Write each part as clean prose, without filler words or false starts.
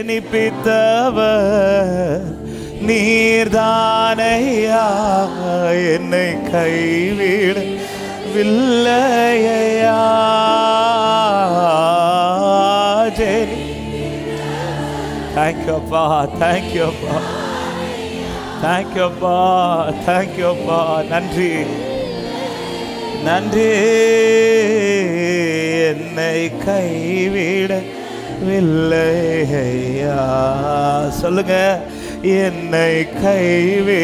ஜெனிப்பித்தவர் நீர்தானையா, என்னை கைவிடவில்லையா. தேங்க்யூப்பா, தேங்க்யூப்பா, தேங்க்யூப்பா, தேங்க்யூப்பா. நன்றி, நன்றி. என்னை கைவிடவில்லையா. சொல்லுங்க, என்னை கைவிடவில்லை.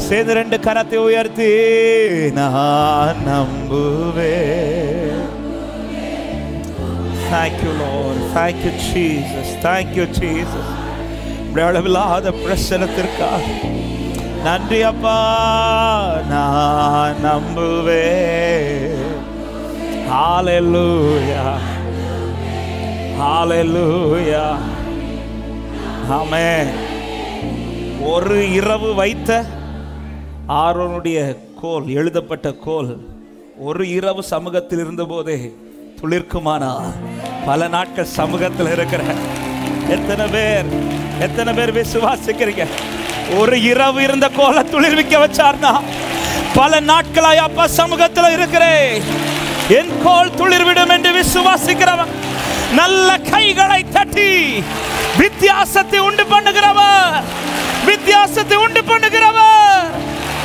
சேர்ந்து ரெண்டு கரத்தை உயர்த்தி நான் நம்புவேன். Thank you Lord, thank you Jesus, thank you Jesus. அளவில்லாத பிரசனத்திற்காக நன்றி அப்பா. நான் நம்புவேன். Hallelujah, Hallelujah, ஆமென். ஒரு இரவு வைத்த ஆரோனுடைய கோல், எழுதப்பட்ட கோல், ஒரு இரவு சமூகத்தில் இருந்த போதே துளிர்க்குமானா பல நாட்கள் சமூகத்தில் இருக்கிற எத்தனை பேர் விசுவாசிக்கிறீங்க? ஒரு இரவு இருந்த கோலை துளிர்விக்க வச்சார்னா பல நாட்களாய் அப்பா சமூகத்தில் இருக்கிறேன், என் கோல் துளிர்விடும் என்று விசுவாசிக்கிறவன் நல்ல கைகளை தட்டி வித்தியாசத்தை உண்டு பண்ணுகிறவர், வித்தியாசத்தை உண்டு பண்ணுகிறவர்.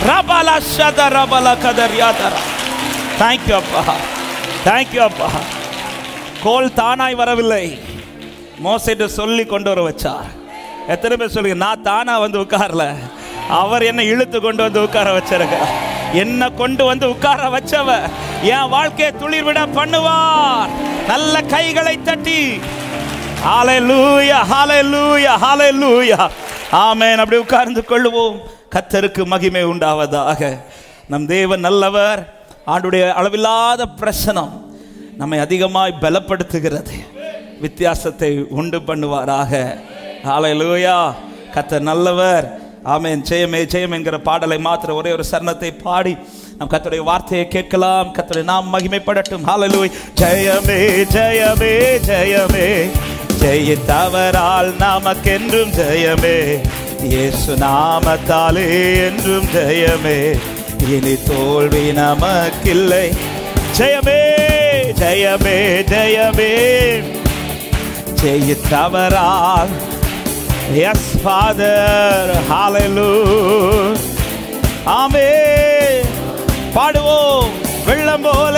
ரபலா ஷத ரபலா கதர் யாதரா. தேங்க்யூ அப்பா, தேங்க்யூ அப்பா. கோல் தானாய் வரவில்லை, மோசேட்ட சொல்லி கொண்டு வர வச்சார். எத்தனை பேர் சொல்லுங்க, நான் தானா வந்து உட்காரல, அவர் என்னை இழுத்து கொண்டு வந்து உட்கார வச்சிருக்க. என்ன கொண்டு வந்து உட்கார வச்சவ என் வாழ்க்கையை துளிர்விட பண்ணுவார். நல்ல கைகளை தட்டி ஹல்லேலூயா, ஹல்லேலூயா, ஹல்லேலூயா, ஆமென். அப்படி உட்கார்ந்து கொள்வோம். கர்த்தருக்கு மகிமை உண்டாவதாக. நம் தேவன் நல்லவர். ஆண்டுடைய அளவில்லாத பிரசனம் நம்மை அதிகமாய் பலப்படுத்துகிறது, வித்தியாசத்தை உண்டு பண்ணுவாராக. ஹல்லேலூயா, கர்த்தர் நல்லவர். ஆமென். ஜெயமே ஜெயம் என்கிற பாடலை மாத்திர ஒரே ஒரு சரணத்தை பாடி நம் கர்த்தருடைய வார்த்தையை கேட்கலாம். கர்த்தரை நாம் மகிமைப்படட்டும். ஹல்லேலூயா. ஜெயமே ஜெயமே ஜெயமே, ஜெயித்தவரால் நமக்கென்றும் ஜெயமே, இயேசு நாமத்தாலே என்றும் ஜெயமே, இனி தோல்வி நமக்கில்லை. ஜெயமே ஜெயமே ஜெயமே, ஜெயித்தவரால். எஸ் ஃபாதர், ஹல்லேலூயா, ஆமென். பாடுவோம். வெள்ளம் போல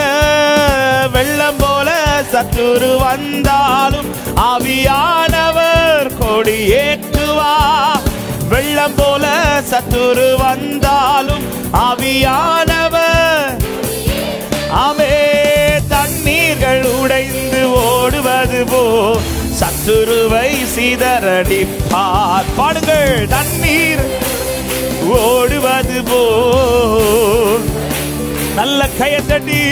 வெள்ளம் போல சத்துரு வந்தாலும் ஆவியானவர் கொடியேற்றுவார். வெள்ளம் போல சத்துரு வந்தாலும் ஆவியானவர், ஆமே. தண்ணீர்கள் உடைந்து ஓடுவது போ சத்துருவை சிதறடிப்பார். பாடுங்கள். தண்ணீர் ஓடுவது போ நல்ல கையத்தட்டி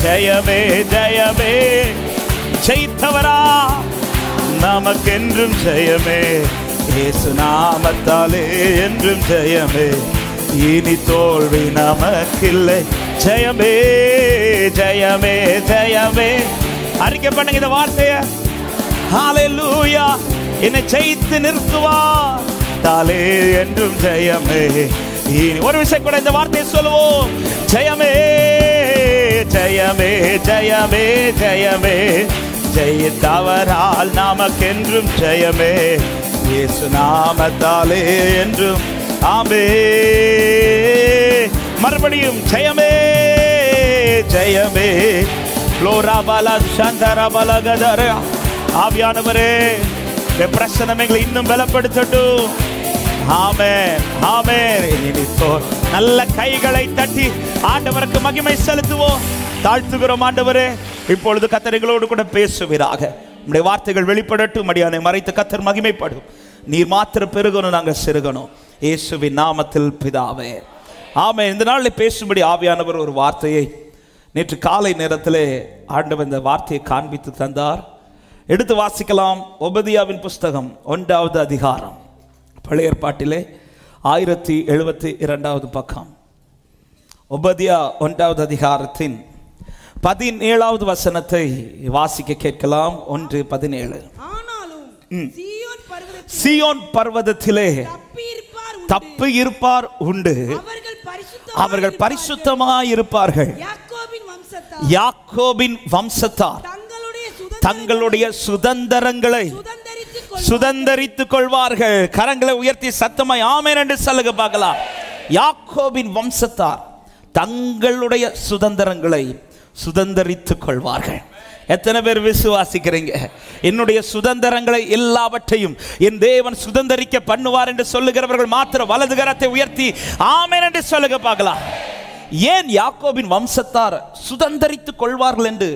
ஜெயமே ஜெயமே, ஜெயித்தவரா நமக்கென்றும் ஜெயமே, இயேசு நாமத்தாலே என்றும் ஜெயமே, இனி தோல்வி நமக்கில்லை. ஜெயமே ஜெயமே ஜெயமே. அறிக்கை பண்ணுங்க இந்த வார்த்தைய. ஹல்லேலூயா. என்னை ஜெயித்து நிறுத்துவார் தாலே என்றும் ஜெயமே. ஒரு விஷயம் கூட இந்த வார்த்தையை சொல்லுவோம். ஜெயமே ஜெயமே ஜெயமே ஜெயமே, ஜெயித்தவரால் நமக்கென்றும் ஜெயமே, இயேசு நாமத்தாலே என்றும். ஆமென். மறுபடியும் ஜெயமே ஜெயமே. ஆவியானவரே, பிரசனம் எங்களை இன்னும் பலப்படுத்தட்டும். ஆமென் ஆமென். நல்ல கைகளை தட்டி ஆண்டவருக்கு மகிமை செலுத்துவோம். தாழ்த்துகிறோம் ஆண்டவரே. இப்பொழுது கர்த்தர் எங்களோடு கூட பேசுவீராக. நம்முடைய வார்த்தைகள் வெளிப்படட்டும். அடியானை மறைத்து கர்த்தர் மகிமைப்படும். நீர் மாத்திரம் பெருகணும், நாங்கள் சிறுகணும். இயேசுவின் நாமத்தில் பிதாவே, ஆமென். இந்த நாளில் பேசும்படி ஆவியானவர் ஒரு வார்த்தையை நேற்று காலை நேரத்திலே ஆண்டவர் இந்த வார்த்தையை காண்பித்து தந்தார். எடுத்து வாசிக்கலாம். ஒபதியாவின் புஸ்தகம் 1வது அதிகாரம், பழைய ஏற்பாட்டிலே 1072வது பக்கம். ஒபதியா 1வது அதிகாரத்தின் 17வது வசனத்தை வாசிக்க கேட்கலாம். 1:17. சீயோன் பர்வதத்திலே தப்பி இருப்பார் உண்டு, அவர்கள் பரிசுத்தமாய் இருப்பார்கள். யாக்கோபின் வம்சத்தார் தங்களுடைய சுதந்திரங்களை சுதந்தரித்துக் கொள்வார்கள். கரங்களை உயர்த்தி சத்தமாய் ஆமென் என்று சொல்லுங்க பார்க்கலாம். யாக்கோபின் வம்சத்தார் தங்களுடைய சுதந்திரங்களை சுதந்தரித்துக் கொள்வார்கள். எத்தனை பேர் விசுவாசிக்கிறீங்க? என்னுடைய சுதந்திரங்களை எல்லாவற்றையும் என் தேவன் சுதந்தரிக்க பண்ணுவார் என்று சொல்லுகிறவர்கள் மாத்திரம் வலது கரத்தை உயர்த்தி ஆமென் என்று சொல்லுங்க பார்க்கலாம். ஏன் யாக்கோபின் வம்சத்தார் சுதந்தரித்துக் கொள்வார்கள் என்று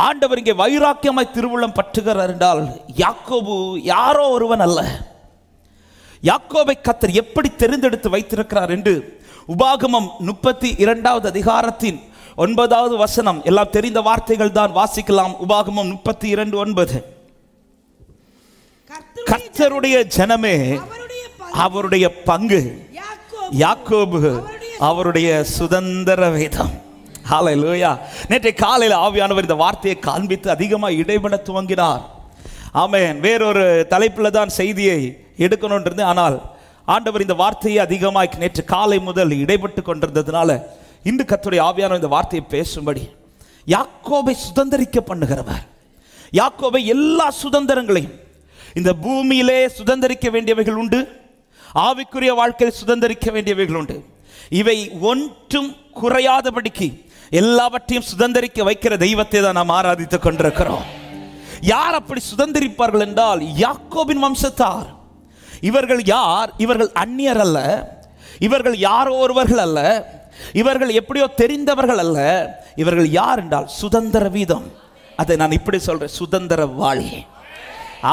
ஆண்டவர் இங்கே வைராக்கியமாய் திருவுள்ளம் பற்றுகிறார் என்றால், யாக்கோபு யாரோ ஒருவன் அல்ல. யாக்கோபை கர்த்தர் எப்படி தெரிந்தெடுத்து வைத்திருக்கிறார் என்று உபாகமம் 32வது அதிகாரத்தின் 9வது வசனம், எல்லாம் தெரிந்த வார்த்தைகள் தான், வாசிக்கலாம். உபாகமம் 32:9. கர்த்தருடைய ஜனமே அவருடைய பங்கு, யாக்கோபு அவருடைய சுதந்திர வேதம். ஹல்லேலூயா. நேற்று காலையில் ஆவியானவர் இந்த வார்த்தையை காண்பித்து அதிகமாக இடைபட துவங்கினார். ஆமென். வேறொரு தலைப்பில் தான் செய்தியை எடுக்கணுன்றது, ஆனால் ஆண்டவர் இந்த வார்த்தையை அதிகமாக நேற்று காலை முதல் இடைபட்டு கொண்டிருந்ததுனால இன்று கர்த்தருடைய ஆவியானவர் இந்த வார்த்தையை பேசும்படி, யாக்கோபை சுதந்தரிக்க பண்ணுகிறவர். யாக்கோபை எல்லா சுதந்திரங்களையும் இந்த பூமியிலே சுதந்தரிக்க வேண்டியவைகள் உண்டு, ஆவிக்குரிய வாழ்க்கையில் சுதந்தரிக்க வேண்டியவைகள் உண்டு. இவை ஒன்றும் குறையாதபடிக்கு எல்லாவற்றையும் சுதந்தரிக்க வைக்கிற தெய்வத்தை தான் நாம் ஆராதித்துக் கொண்டிருக்கிறோம். யார் அப்படி சுதந்தரிப்பார்கள் என்றால், யாக்கோபின் வம்சத்தார். இவர்கள் யார்? இவர்கள் அந்நியர் அல்ல, இவர்கள் யாரோ ஒருவர்கள் அல்ல, இவர்கள் எப்படியோ தெரிந்தவர்கள் அல்ல. இவர்கள் யார் என்றால் சுதந்திர வீதம். அதை நான் இப்படி சொல்றேன், சுதந்திரவாளி.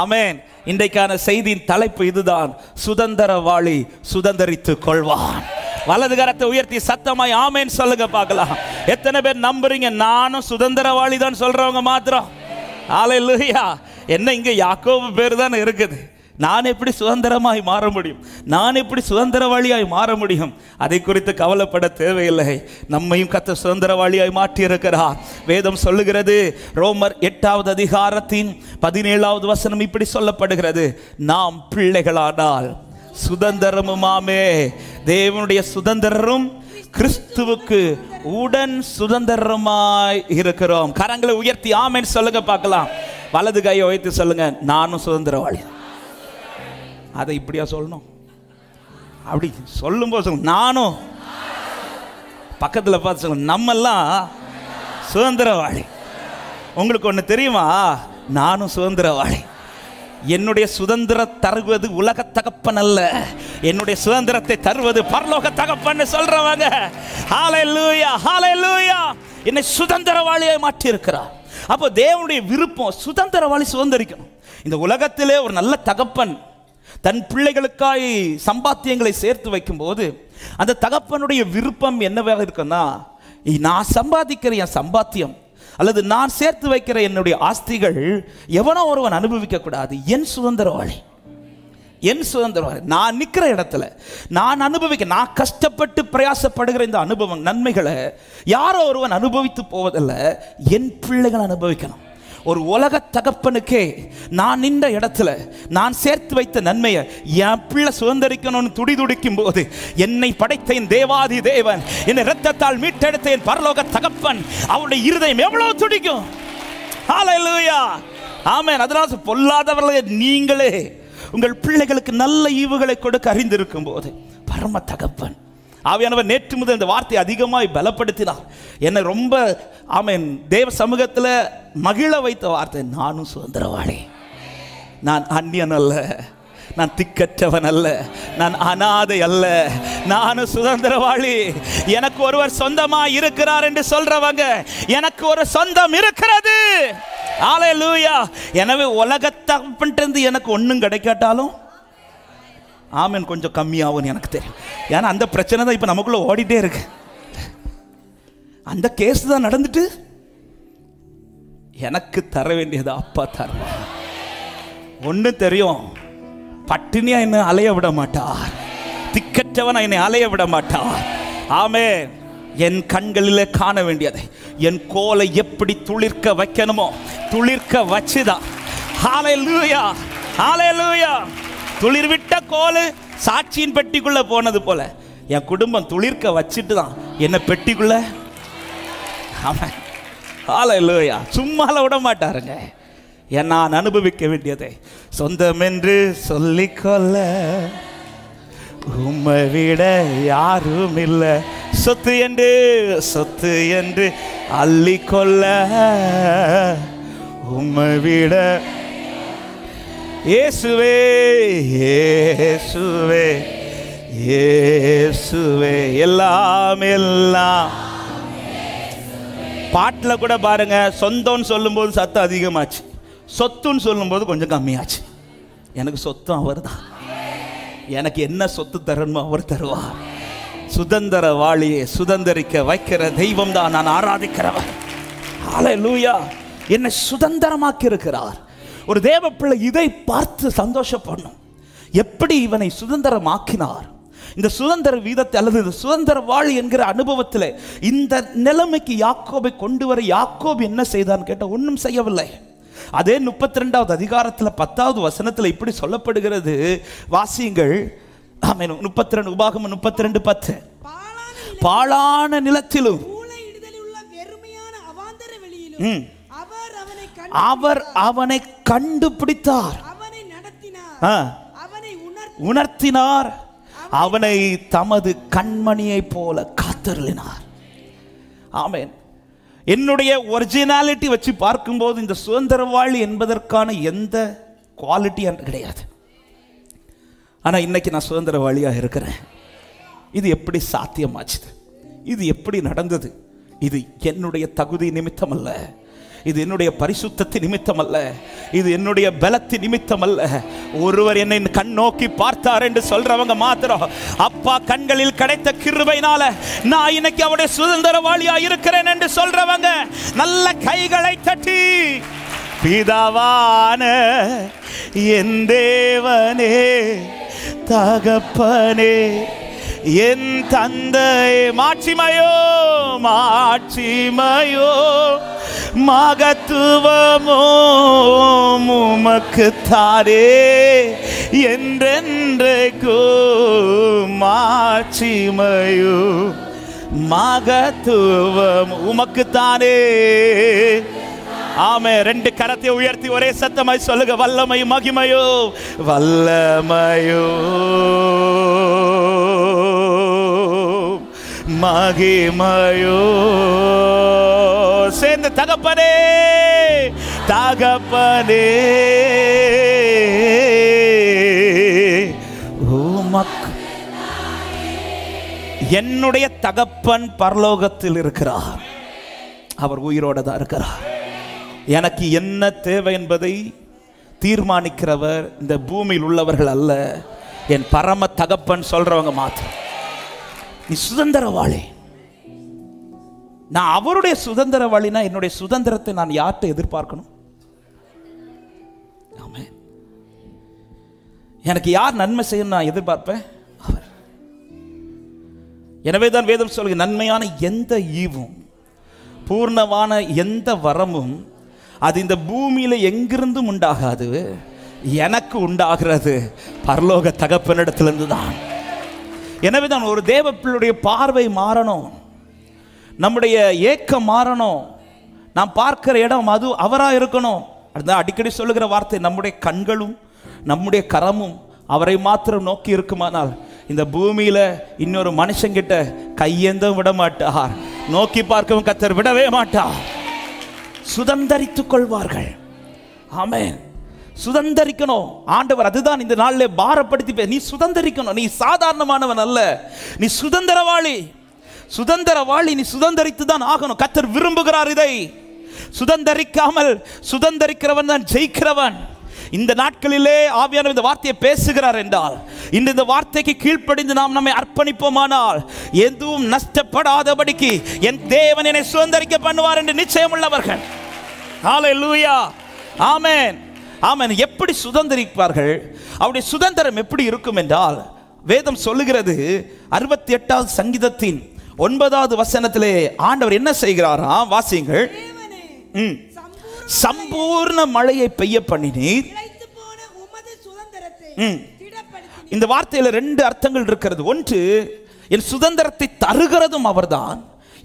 ஆமென். இன்றைக்கான செய்தியின் தலைப்பு இதுதான், சுதந்திரவாளி சுதந்தரித்துக் கொள்வான். வலது கரத்தை உயர்த்தி சத்தமாய் ஆமென் சொல்லுங்க பார்க்கலாம். எத்தனை பேர் நம்புறீங்க? நானும் சுதந்திரவாளி தான் சொல்றவங்க மாத்திரம். ஹல்லேலூயா. என்ன இங்க யாக்கோபு பேர் தான் இருக்குது. நான் எப்படி சுதந்திரமாய் மாற முடியும்? நான் எப்படி சுதந்திரவாளியாய் மாற முடியும்? அதை குறித்து கவலைப்பட தேவையில்லை. நம்மையும் கர்த்தர் சுதந்திரவாளியாய் மாற்றி இருக்கிறார். வேதம் சொல்லுகிறது, ரோமர் 8வது அதிகாரத்தின் 17வது வசனம் இப்படி சொல்லப்படுகிறது, நாம் பிள்ளைகளானால் சுதந்திரமுமாமே, தேவனுடைய சுதந்திரரும் கிறிஸ்துவுக்கு உடன் சுதந்திரமாய் இருக்கிறோம். கரங்களை உயர்த்தி ஆமென் சொல்லுங்க பார்க்கலாம். வலது கையை உயர்த்தி சொல்லுங்க, நானும் சுதந்திரவாளி. அதை இப்படியா சொல்லணும்? அப்படி சொல்லும் போது சொல்லுங்க, நானும். பக்கத்தில் பார்த்து சொல்லுங்க, நம்மெல்லாம் சுதந்திரவாளி. உங்களுக்கு ஒன்று தெரியுமா? நானும் சுதந்திரவாளி. என்னுடைய சுதந்திரம் தருவது உலக தகப்பன் அல்ல, என்னுடைய சுதந்திரத்தை தருவது பரலோக தகப்பன் சொல்றவங்க. ஹல்லேலூயா, ஹல்லேலூயா. என்னை சுதந்திரவாளியை மாற்றி இருக்கிறார். அப்போ தேவனுடைய விருப்பம் சுதந்திரவாளி சுதந்திரிக்கணும். இந்த உலகத்திலே ஒரு நல்ல தகப்பன் தன் பிள்ளைகளுக்காய் சம்பாத்தியங்களை சேர்த்து வைக்கும் போது அந்த தகப்பனுடைய விருப்பம் என்னவாக இருக்குன்னா, நான் சம்பாதிக்கிற என் சம்பாத்தியம் அல்லது நான் சேர்த்து வைக்கிற என்னுடைய ஆஸ்திகள் எவனோ ஒருவன் அனுபவிக்க கூடாது. என் சுதந்திரவாளி, என் சுதந்திரவாளி. நான் நிற்கிற இடத்துல நான் அனுபவிக்க, நான் கஷ்டப்பட்டு பிரயாசப்படுகிற இந்த அனுபவம் நன்மைகளை யாரோ ஒருவன் அனுபவித்து போவதில்லை, என் பிள்ளைகள் அனுபவிக்கணும். ஒரு உலக தகப்பனுக்கே நான் நின்ற இடத்துல நான் சேர்த்து வைத்த நன்மையை என் பிள்ளை சுதந்திரிக்கணும்னு துடிதுடிக்கும் போது, என்னை படைத்த என் தேவாதி தேவன், என்னை இரத்தத்தால் மீட்டெடுத்த என் பரலோக தகப்பன், அவருடைய இருதயம் எவ்வளவு துடிக்கும். ஹல்லேலூயா, ஆமென். அதனால பொல்லாதவர்களே நீங்களே உங்கள் பிள்ளைகளுக்கு நல்ல ஈவுகளை கொடுக்க அறிந்திருக்கும் போது பரம தகப்பன் ஆவியானவர் நேற்று முதல் இந்த வார்த்தையை அதிகமாக பலப்படுத்தினார். என்னை ரொம்ப ஆமென் தேவ சமூகத்தில் மகிழ வைத்த வார்த்தை, நானும் சுதந்திரவாளி. நான் அந்நியன் அல்ல, நான் திக்கற்றவன் அல்ல, நான் அனாதை அல்ல, நானும் சுதந்திரவாளி. எனக்கு ஒருவர் சொந்தமா இருக்கிறார் என்று சொல்றவங்க, எனக்கு ஒரு சொந்தம் இருக்கிறது. ஹல்லேலூயா. எனவே உலகத்தகப்பன்ட்டு எனக்கு ஒன்றும் கிடைக்காட்டாலும் ஆமென் கொஞ்சம் கம்மியாகும் எனக்கு தெரியும். ஏன்னா அந்த பிரச்சனை தான் இப்போ நமக்குள்ள ஓடிட்டே இருக்கு. அந்த கேஸ் தான் நடந்துட்டு எனக்கு தர வேண்டியது அப்பா தருவா. ஒன்று தெரியும், பட்டினியா என்னை அலைய விட மாட்டார், திக்கற்றவன் என்னை அலைய விட மாட்டார். ஆமென். என் கண்களிலே காண வேண்டியதை, என் கோலை எப்படி துளிர்க்க வைக்கணுமோ துளிர்க்க வச்சுதான். ஹல்லேலூயா, ஹல்லேலூயா. துளிர்விட்ட கோல் சாட்சியின் பெட்டிக்குள்ள போனது போல என் குடும்பம் துளிர்க்க வச்சுட்டு தான் என்ன பெட்டிக்குள்ள. ஆமென், ஹல்லேலூயா. சும்மால விட மாட்டாருங்க. நான் அனுபவிக்க வேண்டியதை சொந்தம் என்று சொல்லிக்கொள்ள உம்மை விட யாரும் இல்லை. சொத்து என்று அள்ளிக்கொள்ள உம்மை விட இயேசுவே இயேசுவே இயேசுவே எல்லாம் எல்லாம். பாட்டில் கூட பாருங்க, சொந்தம்னு சொல்லும்போது சத்தம் அதிகமாச்சு, சொத்துன்னு சொல்லும்போது கொஞ்சம் கம்மியாச்சு. எனக்கு சொத்தம் அவர் தான். எனக்கு என்ன சொத்து தரணுமோ அவர் தருவார். சுதந்திர வாளியை சுதந்திரிக்க வைக்கிற தெய்வம் தான் நான் ஆராதிக்கிறவர். ஹல்லேலூயா. என்னை சுதந்திரமாக்கி இருக்கிறார். ஒரு தேவ பிள்ளை இதை பார்த்து சந்தோஷப்படணும். எப்படி இவனை சுதந்திரமாக்கினார். இந்த சுதந்திர வீதத்தை அல்லது இந்த சுதந்திர வாழி என்கிற அனுபவத்தில் இந்த நிலைமைக்கு யாக்கோபை கொண்டு வர யாக்கோபு என்ன செய்தான்னு கேட்டால் ஒன்றும் செய்யவில்லை. அதே 32வது அதிகாரத்தில் 10வது வசனத்தில் இப்படி சொல்லப்படுகிறது. வாசியுங்கள். ஆமென். 32 உபாகமம் 32:10. பாழான நிலத்திலும் அவர் அவனை கண்டுபிடித்தார், உணர்த்தினார், அவனை தமது கண்மணியை போல காத்தருளினார். ஆமென். என்னுடைய ஒரிஜினாலிட்டி வச்சு பார்க்கும்போது இந்த சுதந்திரவாளி என்பதற்கான எந்த குவாலிட்டி கிடையாது. ஆனால் இன்னைக்கு நான் சுதந்திரவாளியாக இருக்கிறேன். இது எப்படி சாத்தியமாச்சு? இது எப்படி நடந்தது? இது என்னுடைய தகுதி நிமித்தம் அல்ல, இது என்னுடைய பரிசுத்தத்தின் நிமித்தம் அல்ல, இது என்னுடைய பலத்தின் நிமித்தம் அல்ல. ஒருவர் என்னை கண் நோக்கி பார்த்தார் என்று சொல்றவங்க மாத்திரம் அப்பா கண்களில் கிடைத்த கிருபையினால நான் இன்னைக்கு அவருடைய சுதந்திரவாளியா இருக்கிறேன் என்று சொல்றவங்க நல்ல கைகளை தட்டி, பிதாவான என் தேவனே, தகப்பனே, என் தந்தை, மாட்சிமையோ மாட்சிமையோ மகத்துவமோ உமக்கு தாரே என்றென்றைக்கும், மாட்சிமையோ மகத்துவம் உமக்கு தானே. ஆமே. 2 கரத்தை உயர்த்தி ஒரே சத்தமாய் சொல்லுங்க. வல்லமை மகிமையோ வல்லமையோ மகிமையோ சேர்ந்து தகப்பனே தகப்பனே உமக்கு. என்னுடைய தகப்பன் பரலோகத்தில் இருக்கிறார். அவர் உயிரோட தான் இருக்கிறார். எனக்கு என்ன தேவை என்பதை தீர்மானிக்கிறவர் இந்த பூமியில் உள்ளவர்கள் அல்ல, என் பரம தகப்பன் சொல்றவங்க மாத்திரம். நீ சுதந்திரவாளி. நான் அவருடைய சுதந்திரவாளினா என்னுடைய சுதந்திரத்தை நான் யார்கிட்ட எதிர்பார்க்கணும்? ஆமென். எனக்கு யார் நன்மை செய்யணும் நான் எதிர்பார்ப்பேன்? அவர். எனவே தான் வேதம் சொல்லுங்க, நன்மையான எந்த ஈவும் பூர்ணமான எந்த வரமும் அது இந்த பூமியில எங்கிருந்தும் உண்டாகாது, எனக்கு உண்டாகிறது பரலோக தகப்பனிடத்திலிருந்து தான். எனவே தான் ஒரு தேவ பிள்ளையுடைய பார்வை மாறணும், நம்முடைய ஏக்கம் மாறணும், நாம் பார்க்கிற இடம் அது அவராக இருக்கணும். அதுதான் அடிக்கடி சொல்லுகிற வார்த்தை, நம்முடைய கண்களும் நம்முடைய கரமும் அவரை மாத்திரம் நோக்கி இருக்குமானால் இந்த பூமியில இன்னொரு மனுஷங்கிட்ட கையேந்தும் விட மாட்டார், நோக்கி பார்க்கவும் கர்த்தர் விடவே மாட்டார். சுதந்தரித்துக் கொள்வார்கள். ஆமென். சுதந்தரிக்கணும். ஆண்டவர் அதுதான் இந்த நாளிலே பாரப்படுத்தி, நீ சுதந்தரிக்கணும். நீ சாதாரணமானவன் அல்ல, நீ சுதந்திரவாளி. சுதந்திரவாளி நீ சுதந்தரித்து தான் ஆகணும். கர்த்தர் விரும்புகிறார் இதை. சுதந்தரிக்காமல் சுதந்தரிக்கிறவன் தான் ஜெயிக்கிறவன். இந்த நாட்களிலே ஆவியானவர் இந்த வார்த்தையை பேசுகிறார் என்றால், இந்த வார்த்தைக்கு கீழ்ப்படிந்து நாம் நம்மை அர்ப்பணிப்போமானால் எதுவும் நஷ்டப்படாதபடிக்கு என் தேவன் என்னை சுதந்தரிக்க பண்ணுவார் என்று நிச்சயம் உள்ளவர்கள். ஹல்லேலூயா. ஆமென். ஆமென். எப்படி சுதந்தரிப்பார்கள்? அவருடைய சுதந்திரம் எப்படி இருக்கும் என்றால், வேதம் சொல்லுகிறது 68வது சங்கீதத்தின் 9வது வசனத்திலே ஆண்டவர் என்ன செய்கிறாரா? வாசியுங்கள். சம்பூர்ண மழையை பெய்ய பண்ணினீர். இந்த வார்த்தையில 2 அர்த்தங்கள் இருக்கிறது. ஒன்று, என் சுதந்திரத்தை தருகிறதும் அவர்தான்,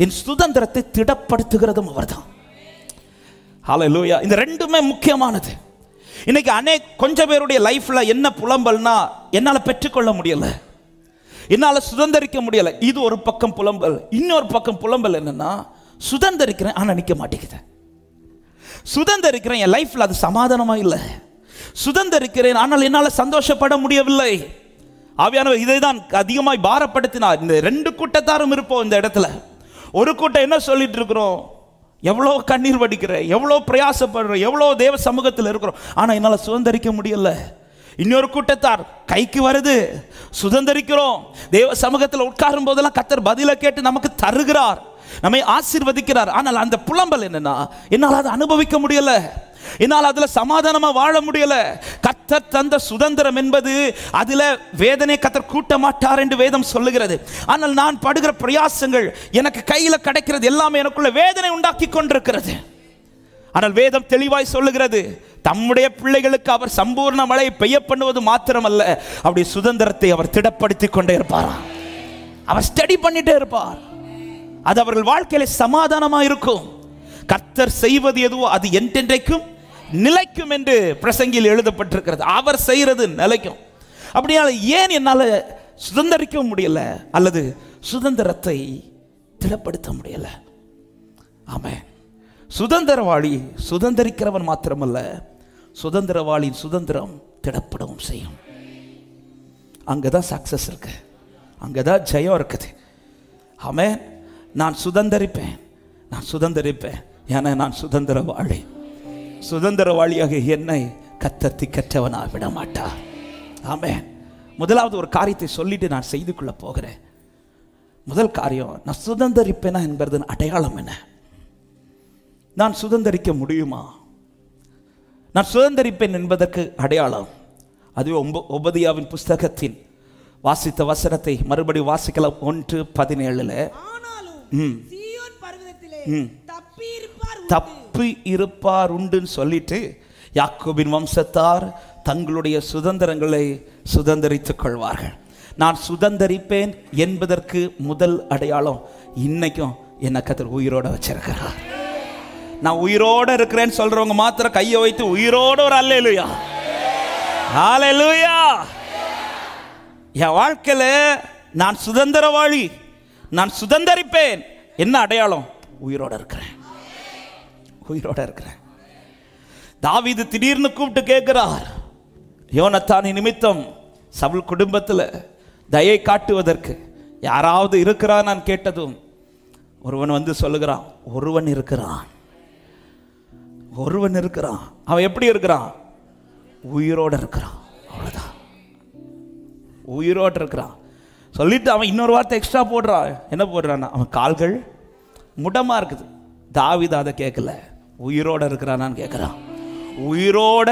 என் சுதந்திரத்தை திடப்படுத்துகிறதும் அவர்தான். ஹல்லேலூயா. இந்த ரெண்டுமே முக்கியமானது. இன்னைக்கு கொஞ்சம் பேருடைய லைஃப்ல என்ன புலம்பல்னா, என்னால பெற்றுக்கொள்ள முடியல, என்னால சுதந்திரிக்க முடியல. இது ஒரு பக்கம் புலம்பல். இன்னொரு பக்கம் புலம்பல் என்னன்னா, சுதந்திரிக்கிறேன் ஆனா நிக்க மாட்டேங்குது. சுதந்திரிக்கிறேன், என் லைஃப்ல அது சமாதானமா இல்லை. சுதந்திரிக்கிறேன் ஆனால் என்னால் சந்தோஷப்பட முடியவில்லை. ஆவியானவர் இதை தான் அதிகமாய் பாரப்படுத்தினார். இந்த 2 கூட்டத்தாரும் இருப்போம் இந்த இடத்துல. ஒரு கூட்டம் என்ன சொல்லிட்டு இருக்கிறோம்? எவ்வளோ கண்ணீர் வடிக்கிறேன், எவ்வளோ பிரயாசப்படுறோம், எவ்வளோ தேவ சமூகத்தில் இருக்கிறோம், ஆனால் என்னால் சுதந்திரிக்க முடியல. இன்னொரு கூட்டத்தார் கைக்கு வருது, சுதந்திரிக்கிறோம், தேவ சமூகத்தில் உட்காரும் போதெல்லாம் கர்த்தர் பதிலை கேட்டு நமக்கு தருகிறார், நம்மை ஆசீர்வதிக்கிறார். ஆனால் அந்த புலம்பல் என்னன்னா, என்னால் அதை அனுபவிக்க முடியல, என்னால் அதுல சமாதானமா வாழ முடியல. கர்த்தர் தந்த சுதந்திரம் என்பது அதுல வேதனை கர்த்தர் கூட்ட மாட்டார் என்று வேதம் சொல்லுகிறது. ஆனால் நான் படுகிற பிரயாசங்கள், எனக்கு கையில கிடைக்கிறது எல்லாமே எனக்குள்ள வேதனை உண்டாக்கி கொண்டிருக்கிறது. ஆனால் வேதம் தெளிவாய் சொல்லுகிறது, தம்முடைய பிள்ளைகளுக்கு அவர் சம்பூர்ண மழை பெய்ய பண்ணுவது மாத்திரமல்ல, அவருடைய சுதந்திரத்தை அவர் திடப்படுத்தி கொண்டே இருப்பார், அவர் ஸ்டடி பண்ணிட்டே இருப்பார். அது அவர்கள் வாழ்க்கையில சமாதானமா இருக்கும். கர்த்தர் செய்வது எதுவோ அது என்றென்றைக்கும் நிலைக்கும் என்று பிரசங்கியில் எழுதப்பட்டிருக்கிறது. அவர் செய்யறது நிலைக்கும். அப்படியால ஏன் என்னால் சுதந்திரிக்க முடியல, அல்லது சுதந்திரத்தை திடப்படுத்த முடியல? ஆமென். சுதந்திரவாளி சுதந்திரிக்கிறவன் மாத்திரமல்ல, சுதந்திரவாளியின் சுதந்திரம் திடப்படவும் செய்யும். அங்கதான் சக்சஸ் இருக்கு, அங்கதான் ஜெயம் இருக்குது. ஆமென். நான் சுதந்திரிப்பேன், நான் சுதந்திரிப்பேன், ஏன்னா நான் சுதந்திரவாளி. சுதந்திரவாளியாக என்னை கர்த்தர் திக்கற்றவனாக விட மாட்டார். ஆமென். முதலாவது ஒரு காரியத்தை சொல்லிட்டு நான் செய்துக்குள்ள போகிறேன். முதல் காரியம், நான் சுதந்திரிப்பேனா என்பது அடையாளம் என்ன? நான் சுதந்திரிக்க முடியுமா? நான் சுதந்திரிப்பேன் என்பதற்கு அடையாளம் அதுவே ஒபதியாவின் புஸ்தகத்தின் வாசித்த வசனத்தை மறுபடி வாசிக்கலாம். 1:17 தப்பி இருப்பார் உண்டுன்னு சொல்லிட்டு யாக்கோபின் வம்சத்தார் தங்களுடைய சுதந்திரங்களை சுதந்திரித்துக் கொள்வார்கள். நான் சுதந்திரிப்பேன் என்பதற்கு முதல் அடையாளம், இன்னைக்கும் என்ன கர்த்தர் உயிரோட வச்சிருக்கிறார். நான் உயிரோட இருக்கிறேன்னு சொல்றவங்க மாத்திரம் கையை வைத்து உயிரோட ஒரு அல்லேலூயா, ஹல்லேலூயா. என் வாழ்க்கையில நான் சுதந்திரவாளி, நான் சுதந்திரிப்பேன். என்ன அடையாளம்? உயிரோட இருக்கிறேன், உயிரோட இருக்கிறேன். தாவீது திடீர்னு கூப்பிட்டு கேட்கிறார், யோனத்தானின் நிமித்தம் சவுல் குடும்பத்தில் தயை காட்டுவதற்கு யாராவது இருக்கிறான்? நான் கேட்டதும் ஒருவன் வந்து சொல்லுகிறான், ஒருவன் இருக்கிறான், ஒருவன் இருக்கிறான். அவன் எப்படி இருக்கிறான்? உயிரோட இருக்கிறான். அவ்வளவுதான், உயிரோட இருக்கிறான். சொல்லிட்டு அவன் இன்னொரு வார்த்தை எக்ஸ்ட்ரா போடுறான். என்ன போடுறான்? அவன் கால்கள் முடமா இருக்குது. தாவீது அதை கேட்கல, உயிரோட இருக்கிறானான்னு கேட்கிறான். உயிரோட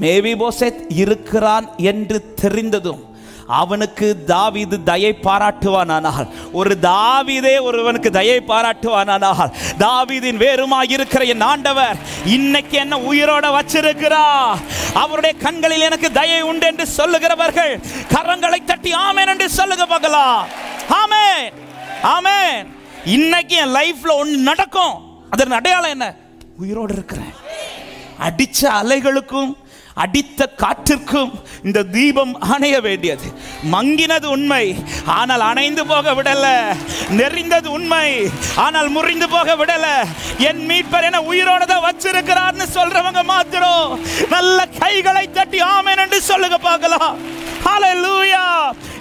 மேவிபோசேத் இருக்கிறான் என்று தெரிந்ததும் அவனுக்கு தாவீது தயை பாராட்டுவானானால், ஒரு தாவீதே ஒருவனுக்கு தயை பாராட்டுவானானால், தாவீதின் வேறுமாய் இருக்கிற என் ஆண்டவர் இன்னைக்கு என்ன உயிரோட வச்சிருக்கிறார், அவருடைய கண்களில் எனக்கு தயை உண்டு என்று சொல்லுகிறவர்கள் கரங்களை தட்டி ஆமென் என்று சொல்லுங்க பார்க்கலாம். ஆமென், ஆமென். இன்னைக்கு என் லைஃப்ல ஒன்று நடக்கும். அதன் அடையாளம் என்ன? உயிரோடு இருக்கிறேன். அடிச்ச அலைகளுக்கும் அடித்த காற்றிற்கும் இந்த தீபம் அணைய வேண்டியது. மங்கினது உண்மை, ஆனால் அணைந்து போக விடல. நெறிந்தது உண்மை, ஆனால் முறிந்து போக விடல. என் மீட்பர் என உயிரோட தான் வச்சிருக்கிறார்னு சொல்றவங்க மாத்திரம் நல்ல கைகளை தட்டி ஆமென் என்று சொல்லுங்க பார்க்கலாம். ஹல்லேலூயா.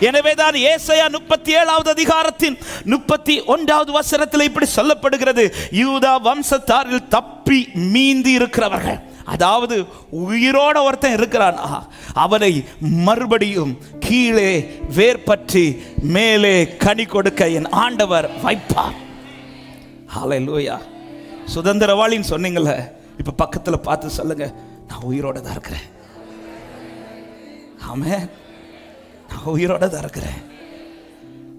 எனவேதான் ஏசாயா 37வது அதிகாரத்தின் 31வது வசனத்தில் இப்படி சொல்லப்படுகிறது, யூதா வம்சத்தாரில் தப்பி மீந்தி இருக்கிறவர்கள், அதாவது உயிரோட ஒருத்தன் இருக்கிறான், அவனை மறுபடியும் கீழே வேர்பற்றி மேலே கனி கொடுக்க என் ஆண்டவர் வைப்பார். ஹல்லேலூயா. சுதந்திரவாளின்னு சொன்னீங்கல்ல, இப்ப பக்கத்துல பார்த்து சொல்லுங்க, நான் உயிரோட தான் இருக்கிறேன். ஆமென். நான் உயிரோட தான் இருக்கிறேன்.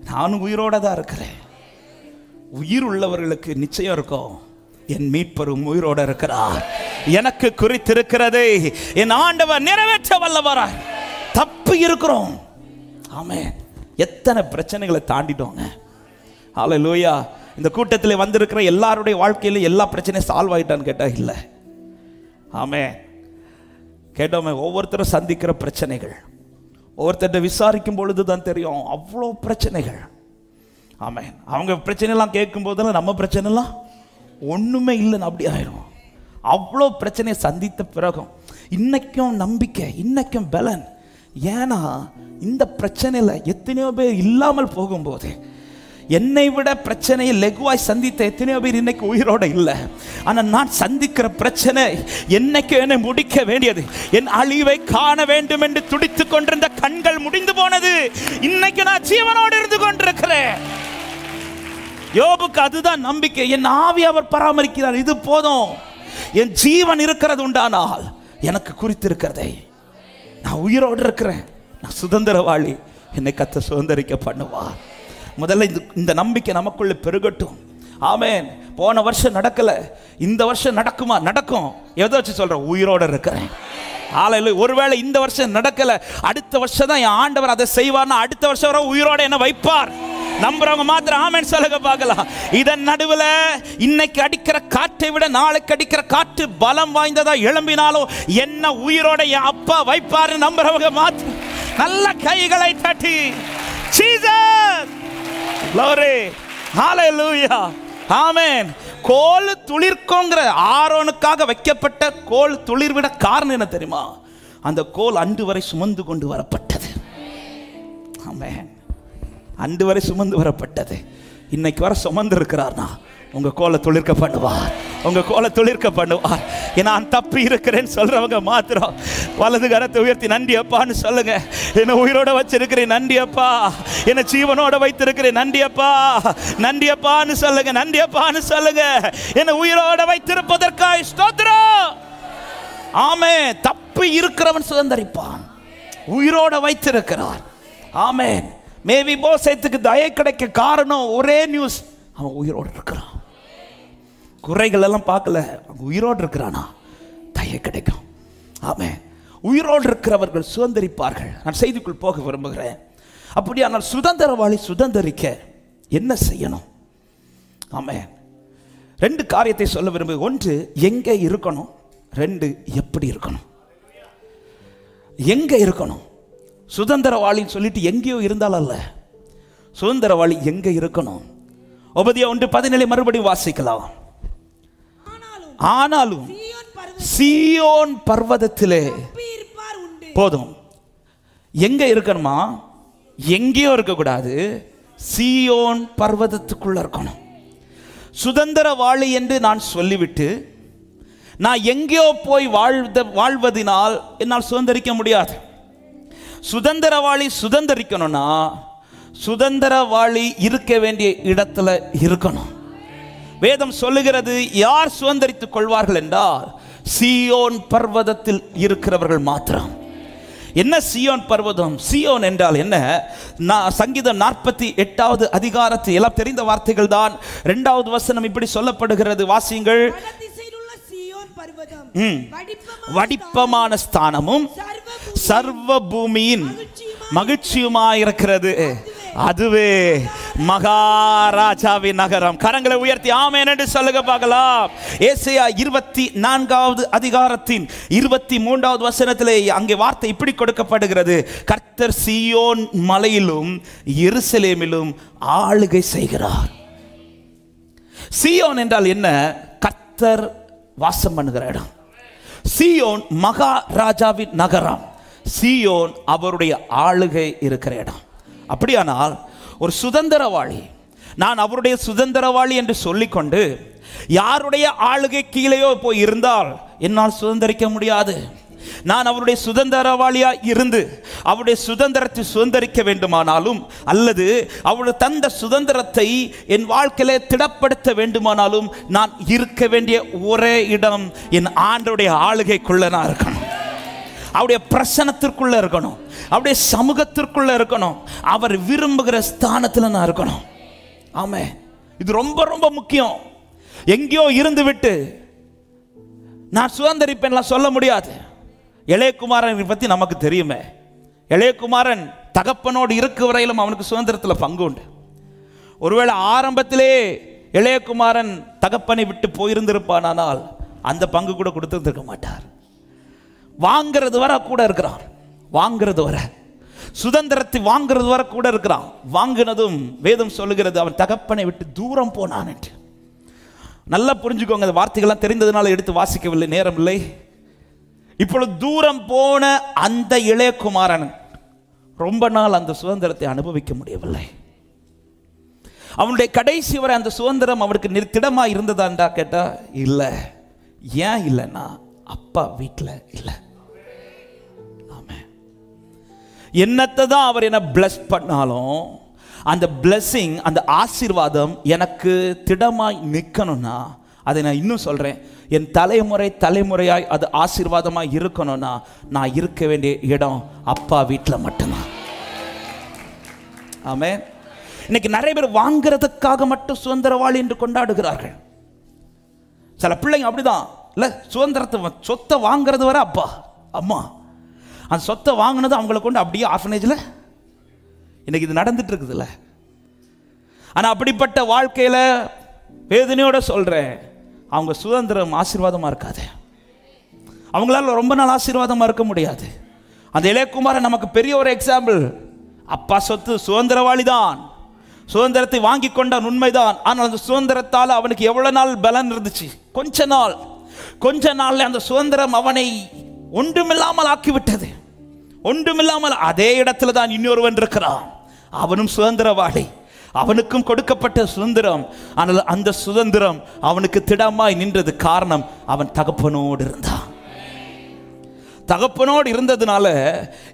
நானும் உயிரோட தான் இருக்கிறேன். உயிர் உள்ளவர்களுக்கு நிச்சயம் இருக்கும், என் மீட்பரும் உயிரோடு இருக்கிறார், எனக்கு குறித்திருக்கிறதை என் ஆண்டவர் நிறைவேற்ற வல்லவராய். தப்பு இருக்கிறோம். ஆமென். எத்தனை பிரச்சனைகளை தாண்டிட்டோங்க. ஹல்லேலூயா. இந்த கூட்டத்தில் வந்திருக்கிற எல்லாருடைய வாழ்க்கையிலும் எல்லா பிரச்சனையும் சால்வ் ஆகிட்டான்னு கேட்டால் இல்லை. ஆமென். கேட்டோமே, ஒவ்வொருத்தரும் சந்திக்கிற பிரச்சனைகள் ஒவ்வொருத்தர்கிட்ட விசாரிக்கும் பொழுது தான் தெரியும், அவ்வளோ பிரச்சனைகள். ஆமென். அவங்க பிரச்சனைலாம் கேட்கும் போதெல்லாம் நம்ம பிரச்சனைலாம் ஒன்றுமே இல்லைன்னு அப்படி ஆயிரும். அவ்வளோ பிரச்சனையை சந்தித்த பிறகும் இன்னைக்கும் நம்பிக்கை, இன்னைக்கும் பலன். ஏன்னா இந்த பிரச்சனையில் எத்தனையோ பேர் இல்லாமல் போகும்போது, என்னை விட பிரச்சனையை லெகுவாய் சந்தித்த எத்தனையோ பேர் இன்னைக்கு உயிரோட இல்லை. ஆனால் நான் சந்திக்கிற பிரச்சனை என்னைக்கு என்னை முடிக்க வேண்டியது, என் அழிவை காண வேண்டும் என்று துடித்து கொண்டிருந்த கண்கள் முடிந்து போனது. இன்னைக்கு நான் ஜீவனோடு இருந்து கொண்டிருக்கிறேன். யோபுக்கு அதுதான் நம்பிக்கை. என் ஆவி அவர் பராமரிக்கிறார், இது போதும். என் ஜீவன் இருக்கிறது உண்டானால் எனக்கு குறித்திருக்கிறதை, நான் உயிரோடு இருக்கிறேன், நான் சுதந்திரவாளி, என்னை கர்த்தர் சுதந்திரிக்க பண்ணுவார். முதல்ல இந்த நம்பிக்கை நமக்குள்ள பெருகட்டும். ஆமென். போன வருஷம் நடக்கல, இந்த வருஷம் நடக்குமா? நடக்கும். எதை வச்சு சொல்றேன்? உயிரோடு இருக்கிறேன். ஹல்லேலூயா. ஒருவேளை இந்த வருஷம் நடக்கல, அடுத்த வருஷம் தான் என் ஆண்டவர் அதை செய்வார்னா அடுத்த வருஷம் வரை உயிரோட என்ன வைப்பார். நம்புறவங்க மாத்திரம் ஆமென் சொல்லுங்க பார்க்கலாம். இதன் நடுவில் இன்னைக்கு அடிக்கிற காற்றை விட நாளைக்கு அடிக்கிற காற்று பலம் வாய்ந்ததா எழும்பினாலும் என்ன உயிரோட என் அப்பா வைப்பார் நம்புறவங்க மாத்திரம் நல்ல கைகளை தட்டி ஜீசஸ் glory hallelujah ஆமென். கோல் துளிர்க்கோங்கிற ஆரோனுக்காக வைக்கப்பட்ட கோல் துளிர்விட காரணம் என்ன தெரியுமா? அந்த கோல் அன்று வரை சுமந்து கொண்டு வரப்பட்டது. ஆமென். அன்று வரை சுமந்து வரப்பட்டது. இன்னைக்கு வர சுமந்து இருக்கிறார்னா உங்க கோலை துளிர்க்க பண்ணுவார், உங்க கோலை துளிர்க்க பண்ணுவார். நான் தப்பி இருக்கிறேன்னு சொல்றவங்க மாத்திரம் வலது கரத்தை உயர்த்தி நன்றி அப்பான்னு சொல்லுங்க. என்ன உயிரோட வச்சிருக்கிறேன் நன்றி அப்பா, என்ன ஜீவனோட வைத்திருக்கிறேன் நன்றி அப்பா, நன்றி அப்பான்னு சொல்லுங்க, நன்றி அப்பான்னு சொல்லுங்க. என்ன உயிரோட வைத்திருப்பதற்காக ஸ்தோத்திரம். ஆமென். தப்பி இருக்கிறவன் சுதந்தரிப்பான், உயிரோட வைத்திருக்கிறார். ஆமென். மேவி போசேத்துக்கு தயை கிடைக்க காரணம் ஒரே நியூஸ், அவன் உயிரோடு இருக்கிறான். குறைகள் எல்லாம் பார்க்கல, அவன் உயிரோடு இருக்கிறானா தயை கிடைக்கும். ஆமென். உயிரோடு இருக்கிறவர்கள் சுதந்திரிப்பார்கள். நான் செய்திக்குள் போக விரும்புகிறேன். அப்படியானால் சுதந்திரவாளி சுதந்திரிக்க என்ன செய்யணும்? ஆமென். ரெண்டு காரியத்தை சொல்ல விரும்புகிறேன். ஒன்று, எங்கே இருக்கணும். ரெண்டு, எப்படி இருக்கணும். எங்கே இருக்கணும்? சுதந்திரவாளின்னு சொல்லிட்டு எங்கேயோ இருந்தால் அல்ல, சுதந்திரவாளி எங்க இருக்கணும். உபதியா 1:17 மறுபடியும் வாசிக்கலாம். ஆனாலும் சீயோன் பர்வதத்திலே போதும். எங்க இருக்கணுமா? எங்கேயோ இருக்கக்கூடாது, சீயோன் பர்வதத்துக்குள்ள இருக்கணும். சுதந்திரவாளி என்று நான் சொல்லிவிட்டு நான் எங்கேயோ போய் வாழ்வதினால் என்னால் சுதந்திரிக்க முடியாது. சுதந்திரவாளி சுதந்திரிக்கணும்னா சுதந்திரவாளி இருக்க வேண்டிய இடத்துல இருக்கணும். வேதம் சொல்லுகிறது, யார் சுதந்திரித்துக் கொள்வார்கள் என்றால் சீயோன் பர்வதத்தில் இருக்கிறவர்கள் மாத்திரம். என்ன சீயோன் பர்வதம்? சீயோன் என்றால் என்ன? சங்கீதம் 48வது அதிகாரத்தில் எல்லாம் தெரிந்த வார்த்தைகள் தான். 2வது வசனம் இப்படி சொல்லப்படுகிறது, வாசியுங்கள். வடிப்பமான ஸ்தானமும் சர்வ பூமியின் மகிழ்ச்சியுமாயிருக்கிறது, அதுவே மகாராஜாவின் நகரம். கரங்களை உயர்த்தி ஆமென் என்று சொல்லுங்க பார்க்கலாம். ஏசாயா 24வது அதிகாரத்தின் 23வது வசனத்திலே அங்கே வார்த்தை இப்படி கொடுக்கப்படுகிறது, கர்த்தர் சீயோன் மலையிலும் எருசலேமிலும் ஆளுகை செய்கிறார். சீயோன் என்றால் என்ன? கர்த்தர் வாசம் பண்ணுகிற இடம். சீயோன் மகாராஜாவின் நகரம். சீயோன் அவருடைய ஆளுகை இருக்கிற இடம். அப்படியானால் ஒரு சுதந்திரவாளி, நான் அவருடைய சுதந்திரவாளி என்று சொல்லிக்கொண்டு யாருடைய ஆளுகை கீழேயோ போய் இருந்தால் என்னால் சுதந்திரிக்க முடியாது. நான் அவருடைய சுதந்திரவாளியா இருந்து அவருடைய சுதந்திரத்தை சுதந்திரிக்க வேண்டுமானாலும் அல்லது அவருடைய தந்த சுதந்திரத்தை என் வாழ்க்கையிலே திடப்படுத்த வேண்டுமானாலும் நான் இருக்க வேண்டிய ஒரே இடம் என் ஆண்டவருடைய ஆளுகைக்குள்ள நான் இருக்கணும். அவருடைய பிரசன்னத்திற்குள்ள இருக்கணும், அவருடைய சமூகத்திற்குள்ள இருக்கணும், அவர் விரும்புகிற ஸ்தானத்தில் நான் இருக்கணும். ஆமே. இது ரொம்ப ரொம்ப முக்கியம். எங்கேயோ இருந்து விட்டு நான் சுதந்திரிப்பேன்லாம் சொல்ல முடியாது. இளையகுமாரனை பற்றி நமக்கு தெரியுமே. இளையகுமாரன் தகப்பனோடு இருக்க வரையிலும் அவனுக்கு சுதந்திரத்தில் பங்கு உண்டு. ஒருவேளை ஆரம்பத்திலே இளையகுமாரன் தகப்பனை விட்டு போயிருந்திருப்பானால் அந்த பங்கு கூட கொடுத்துருக்க மாட்டார். வாங்கிறது வர கூட இருக்கிறான், வாங்கிறது வர சுதந்திரத்தை வாங்கிறது வர கூட இருக்கிறான். வாங்கினதும் வேதம் சொல்லுகிறது அவன் தகப்பனை விட்டு தூரம் போனான் என்று. நல்லா புரிஞ்சுக்கோங்க, அந்த வார்த்தைகள்லாம் தெரிந்ததுனால எடுத்து வாசிக்கவில்லை, நேரம் இல்லை. இப்பொழுது தூரம் போன அந்த இளையகுமாரன் ரொம்ப நாள் அந்த சுதந்திரத்தை அனுபவிக்க முடியவில்லை. அவனுடைய கடைசி வரை அந்த சுதந்திரம் அவனுக்கு திடமா இருந்ததாண்டா கேட்டா இல்லை. ஏன் இல்லைன்னா அப்பா வீட்டில் இல்லை. ஆமென். என்னத்தை தான் அவர் என்ன பிளஸ் பண்ணாலும் அந்த பிளஸிங், அந்த ஆசீர்வாதம் எனக்கு திடமாய் நிற்கணும்னா, அதை நான் இன்னும் சொல்றேன், என் தலைமுறையாய் அது ஆசீர்வாதமாக இருக்கணும்னா நான் இருக்க வேண்டிய இடம் அப்பா வீட்டில் மட்டும்தான். ஆமென். இன்னைக்கு நிறைய பேர் வாங்கிறதுக்காக மட்டும் சுதந்திரவாளி என்று கொண்டாடுகிறார்கள். சில பிள்ளைங்க அப்படிதான் இல்லை, சுதந்திரத்தை சொத்தை வாங்கிறது வர அப்பா அம்மா, அந்த சொத்தை வாங்கினது அவங்களை கொண்டு அப்படியே ஆர்ஃபனேஜில் இன்னைக்கு இது நடந்துட்டு இருக்குதுல்ல. ஆனால் அப்படிப்பட்ட வாழ்க்கையில் வேதனையோட சொல்கிறேன், அவங்க சுதந்திரம் ஆசீர்வாதமாக இருக்காது. அவங்களால ரொம்ப நாள் ஆசீர்வாதமாக இருக்க முடியாது. அந்த இளையகுமாரன் நமக்கு பெரிய ஒரு எக்ஸாம்பிள். அப்பா சொத்து சுதந்திரவாளி தான், சுதந்திரத்தை வாங்கி கொண்டான் உண்மைதான். ஆனால் அந்த சுதந்திரத்தால் அவனுக்கு எவ்வளவு நாள் பலன் இருந்துச்சு? கொஞ்ச நாள்ல அந்த சுதந்திரம் அவனை ஒன்றுமில்லாமல் ஆக்கிவிட்டது. ஒன்றுமில்லாமல் அதே இடத்துல தான் இன்னொருவன் இருக்கிறான், அவனும் சுதந்திரவாளி, அவனுக்கும் கொடுக்கப்பட்ட சுதந்திரம். ஆனால் அந்த சுதந்திரம் அவனுக்கு திடமாய் நின்றது. காரணம், அவன் தகப்பனோடு இருந்தான். தகப்பனோடு இருந்ததுனால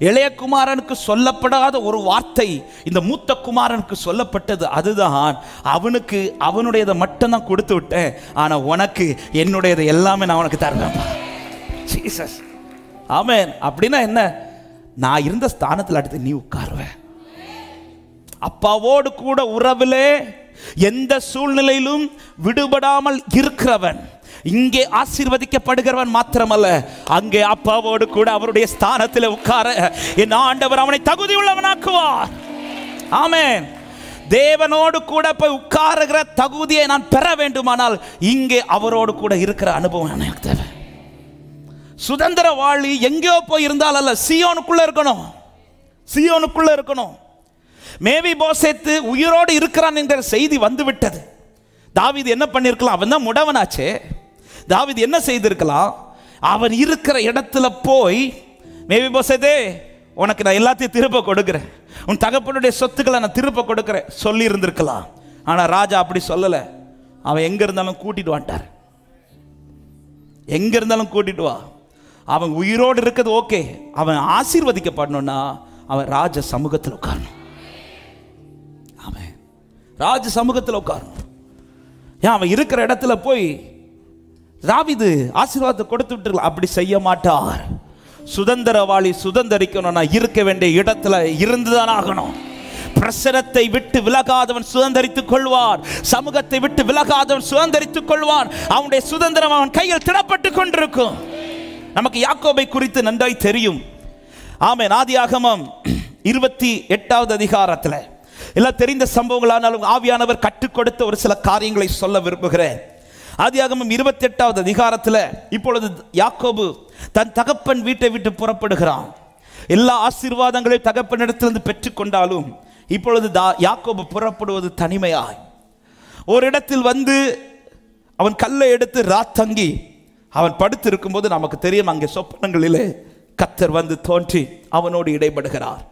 இளையகுமாரனுக்கு சொல்லப்படாத ஒரு வார்த்தை இந்த மூத்த குமாரனுக்கு சொல்லப்பட்டது. அதுதான், அவனுக்கு அவனுடையதை மட்டும்தான் கொடுத்து விட்டேன், ஆனால் உனக்கு என்னுடையதை எல்லாமே நான் உனக்கு தருவேன். ஜீசஸ். ஆமென். அப்படின்னா என்ன? நான் இருந்த ஸ்தானத்தில் அடுத்து நீ உட்காருவேன். அப்பாவோடு கூட உறவிலே எந்த சூழ்நிலையிலும் விடுபடாமல் இருக்கிறவன் இங்கே ஆசீர்வதிக்கப்படுகிறவன் மாத்திரமல்ல, அங்கே அப்பாவோடு கூட அவருடைய ஸ்தானத்தில் உட்கார என் ஆண்டவர் அவனை தகுதி உள்ளவனாக்குவார். ஆமென். தேவனோடு கூட போய் உட்காருகிற தகுதியை நான் பெற வேண்டுமானால் இங்கே அவரோடு கூட இருக்கிற அனுபவம் எனக்கு தேவை. சுதந்திரவாளி எங்கேயோ போய் இருந்தால் அல்ல, சீயோனுக்குள்ள இருக்கணும். சீயோனுக்குள்ள இருக்கணும். மேவி போசேத்து உயிரோடு இருக்கிறான் என்ற செய்தி வந்துவிட்டது. தாவீது என்ன பண்ணிருக்கலாம்? அவன் தான் முடவனாச்சே. தாவீது என்ன செய்திருக்கலாம்? அவன் இருக்கிற இடத்துல போய், மேவி போசேத்தே உனக்கு நான் எல்லாத்தையும் திருப்ப கொடுக்கிறேன், உன் தகப்பனுடைய சொத்துக்களை நான் திருப்ப கொடுக்கிறேன் சொல்லி இருந்திருக்கலாம். ஆனால் ராஜா அப்படி சொல்லலை. அவன் எங்க இருந்தாலும் கூட்டிட்டு வந்துட்டார். எங்க இருந்தாலும் கூட்டிட்டு வா. அவன் உயிரோடு இருக்கிறது ஓகே, அவன் ஆசீர்வதிக்கப்படணும்னா அவன் ராஜ சமூகத்தில் உட்காரணும். அவன் ராஜ சமூகத்தில் உட்காரணும். ஏன் அவன் இருக்கிற இடத்துல போய் தாவீது ஆசீர்வாதத்தை கொடுத்து விட்டுருக்கலாம். அப்படி செய்ய மாட்டார். சுதந்திரவாளி சுதந்திரிக்கணும்னா இருக்க வேண்டிய இடத்துல இருந்துதான் ஆகணும். பிரசனத்தை விட்டு விலகாதவன் சுதந்திரித்துக் கொள்வார். சமூகத்தை விட்டு விலகாதவன் சுதந்திரித்துக் கொள்வான். அவனுடைய சுதந்திரம் அவன் கையில் திடப்பட்டு கொண்டிருக்கும். நமக்கு யாக்கோபை குறித்து நன்றாய் தெரியும். ஆமென். ஆதியாகமம் 28வது அதிகாரத்தில் எல்லாம் தெரிந்த சம்பவங்களானாலும் ஆவியானவர் கற்றுக் கொடுத்த ஒரு சில காரியங்களை சொல்ல விரும்புகிறேன். ஆதியாகமம் 28வது அதிகாரத்தில் இப்பொழுது யாக்கோபு தன் தகப்பன் வீட்டை விட்டு புறப்படுகிறான். எல்லா ஆசீர்வாதங்களையும் தகப்பனிடத்திலிருந்து பெற்றுக்கொண்டாலும் இப்பொழுது யாக்கோபு புறப்படுவது தனிமையாய். ஒரு இடத்தில் வந்து அவன் கல்லை எடுத்து ராத்தங்கி அவன் படுத்து இருக்கும்போது நமக்கு தெரியும், அங்கே சொப்பனங்களிலே கர்த்தர் வந்து தோன்றி அவனோடு இடைபடுகிறார்.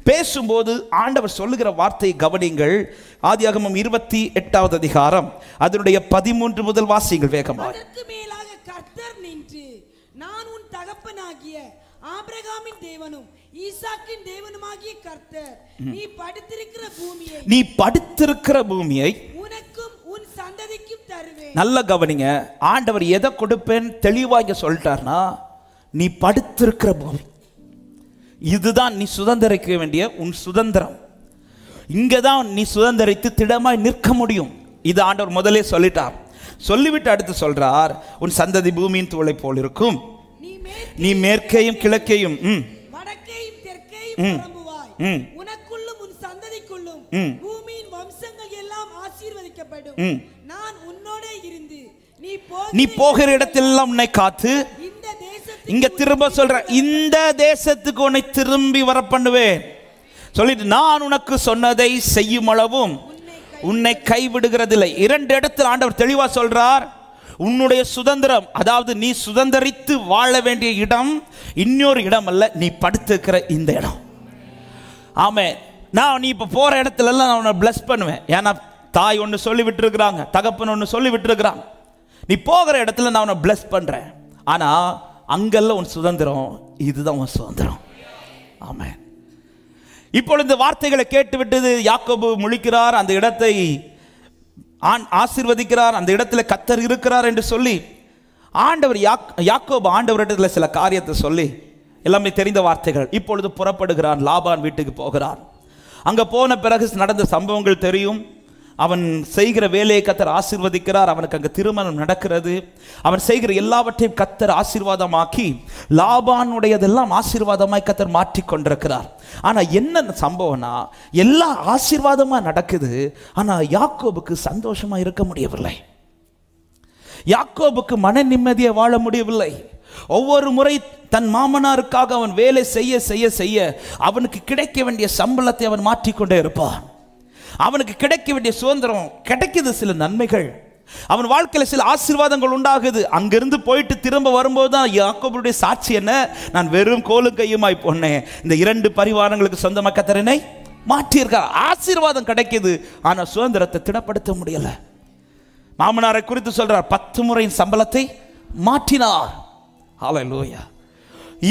பேசும்போது ஆண்டவர் சொல்லுகிற வார்த்தையை கவனிங்கள். ஆதியாகமம் 28வது அதிகாரம் அதனுடைய 13 முதல் வாசிங்கள் வேகமாக. அதற்கு மேலாக கர்த்தர் நின்று, நான் உன் தகப்பனாகிய ஆபிரகாமின் தேவனும் ஈசாக்கின் தேவனுமாகிய கர்த்தர், நீ படுத்திருக்கிற பூமியை உனக்கும் உன் சந்ததிக்கும் தருவேன். நல்ல கவனிங்க, ஆண்டவர் எதை கொடுப்பேன் தெளிவாக சொல்லிட்டார்னா, நீ படுத்திருக்கிற பூமி, இதுதான் நீ சுதந்திரிக்க வேண்டிய உன் சுதந்திரம். இங்கதான் நீ சுதந்திரித்து திடமாய் நிற்க முடியும். இது ஆண்டவர் முதலே சொல்லிட்டார். சொல்லிவிட்டு அடுத்து சொல்றார், உன் சந்ததி பூமியின் தூளை போல் இருக்கும், நீ மேற்கையும் கிழக்கையும் வடக்கையும் தெற்கையும் பரம்புவாய், உனக்குள்ளும் உன் சந்ததிக்குள்ளும் பூமியின் வம்சங்கள் எல்லாம் ஆசீர்வதிக்கப்படும். நான் உன்னோட இருந்து நீ போகிற இடத்திலெல்லாம் உன்னை காத்து, இங்க திரும்ப சொல்ற, இந்த தேசத்துக்கு உன்னை திரும்பி வர பண்ணுவேன் சொல்லிட்டு, நான் உனக்கு சொன்னதை செய்யும் அளவும் உன்னை கைவிடுகிறதில்லை. 2 இடத்தில் ஆண்டவர் தெளிவா சொல்றார், உன்னுடைய சுதந்திரம், அதாவது நீ சுதந்திரித்து வாழ வேண்டிய இடம் இன்னொரு இடம் அல்ல, நீ படுத்துக்கிற இந்த இடம். ஆமென். நீ இப்ப போற இடத்துல எல்லாம் நான் உன்னை பிளஸ் பண்ணுவேன். ஏன்னா தாய் ஒன்று சொல்லி விட்டு இருக்கிறாங்க, தகப்பன் ஒன்று சொல்லி விட்டு இருக்கிறாங்க. நீ போகிற இடத்துல நான் உன்னை பிளஸ் பண்றேன். ஆனா அங்கெல்லாம் உன் சுதந்திரம், இதுதான் உன் சுதந்திரம். ஆமென். இப்பொழுது இந்த வார்த்தைகளை கேட்டுவிட்டது யாக்கோபு முழிக்கிறார், அந்த இடத்தை ஆசீர்வதிக்கிறார், அந்த இடத்துல கர்த்தர் இருக்கிறார் என்று சொல்லி ஆண்டவர் யாக்கோபு ஆண்டவரிடத்துல சில காரியத்தை சொல்லி, எல்லாமே தெரிந்த வார்த்தைகள். இப்பொழுது புறப்படுகிறான், லாபான் வீட்டுக்கு போகிறான். அங்க போன பிறகு நடந்த சம்பவங்கள் தெரியும். அவன் செய்கிற வேலையை கர்த்தர் ஆசீர்வதிக்கிறார். அவனுக்கு அங்கே திருமணம் நடக்கிறது. அவன் செய்கிற எல்லாவற்றையும் கர்த்தர் ஆசீர்வாதமாக்கி லாபானுடையதெல்லாம் ஆசீர்வாதமாய் கர்த்தர் மாற்றி கொண்டிருக்கிறார். ஆனா என்ன சம்பவம்னா, எல்லா ஆசீர்வாதமா நடக்குது, ஆனா யாக்கோபுக்கு சந்தோஷமா இருக்க முடியவில்லை. யாக்கோபுக்கு மன நிம்மதியை வாழ முடியவில்லை. ஒவ்வொரு முறை தன் மாமனாருக்காக அவன் வேலை செய்ய செய்ய செய்ய அவனுக்கு கிடைக்க வேண்டிய சம்பளத்தை அவன் மாற்றிக்கொண்டே இருப்பான். அவனுக்கு கிடைக்க வேண்டிய சுதந்திரம் கிடைக்குது, சில நன்மைகள் அவன் வாழ்க்கையில் சில ஆசீர்வாதங்கள் உண்டாகுது. அங்கிருந்து போயிட்டு திரும்ப வரும்போது தான் யாக்கோபுடைய சாட்சி என்ன, நான் வெறும் கோலும் கையுமாய் போனேன், இந்த 2 பரிவாரங்களுக்கு சொந்தமாக கர்த்தர் என்னை மாற்றியிருக்கார். ஆசீர்வாதம் கிடைக்குது, ஆனா சுதந்திரத்தை திடப்படுத்த முடியல. மாமனாரை குறித்து சொல்றார், 10 முறையின் சம்பளத்தை மாற்றினார். ஹல்லேலூயா.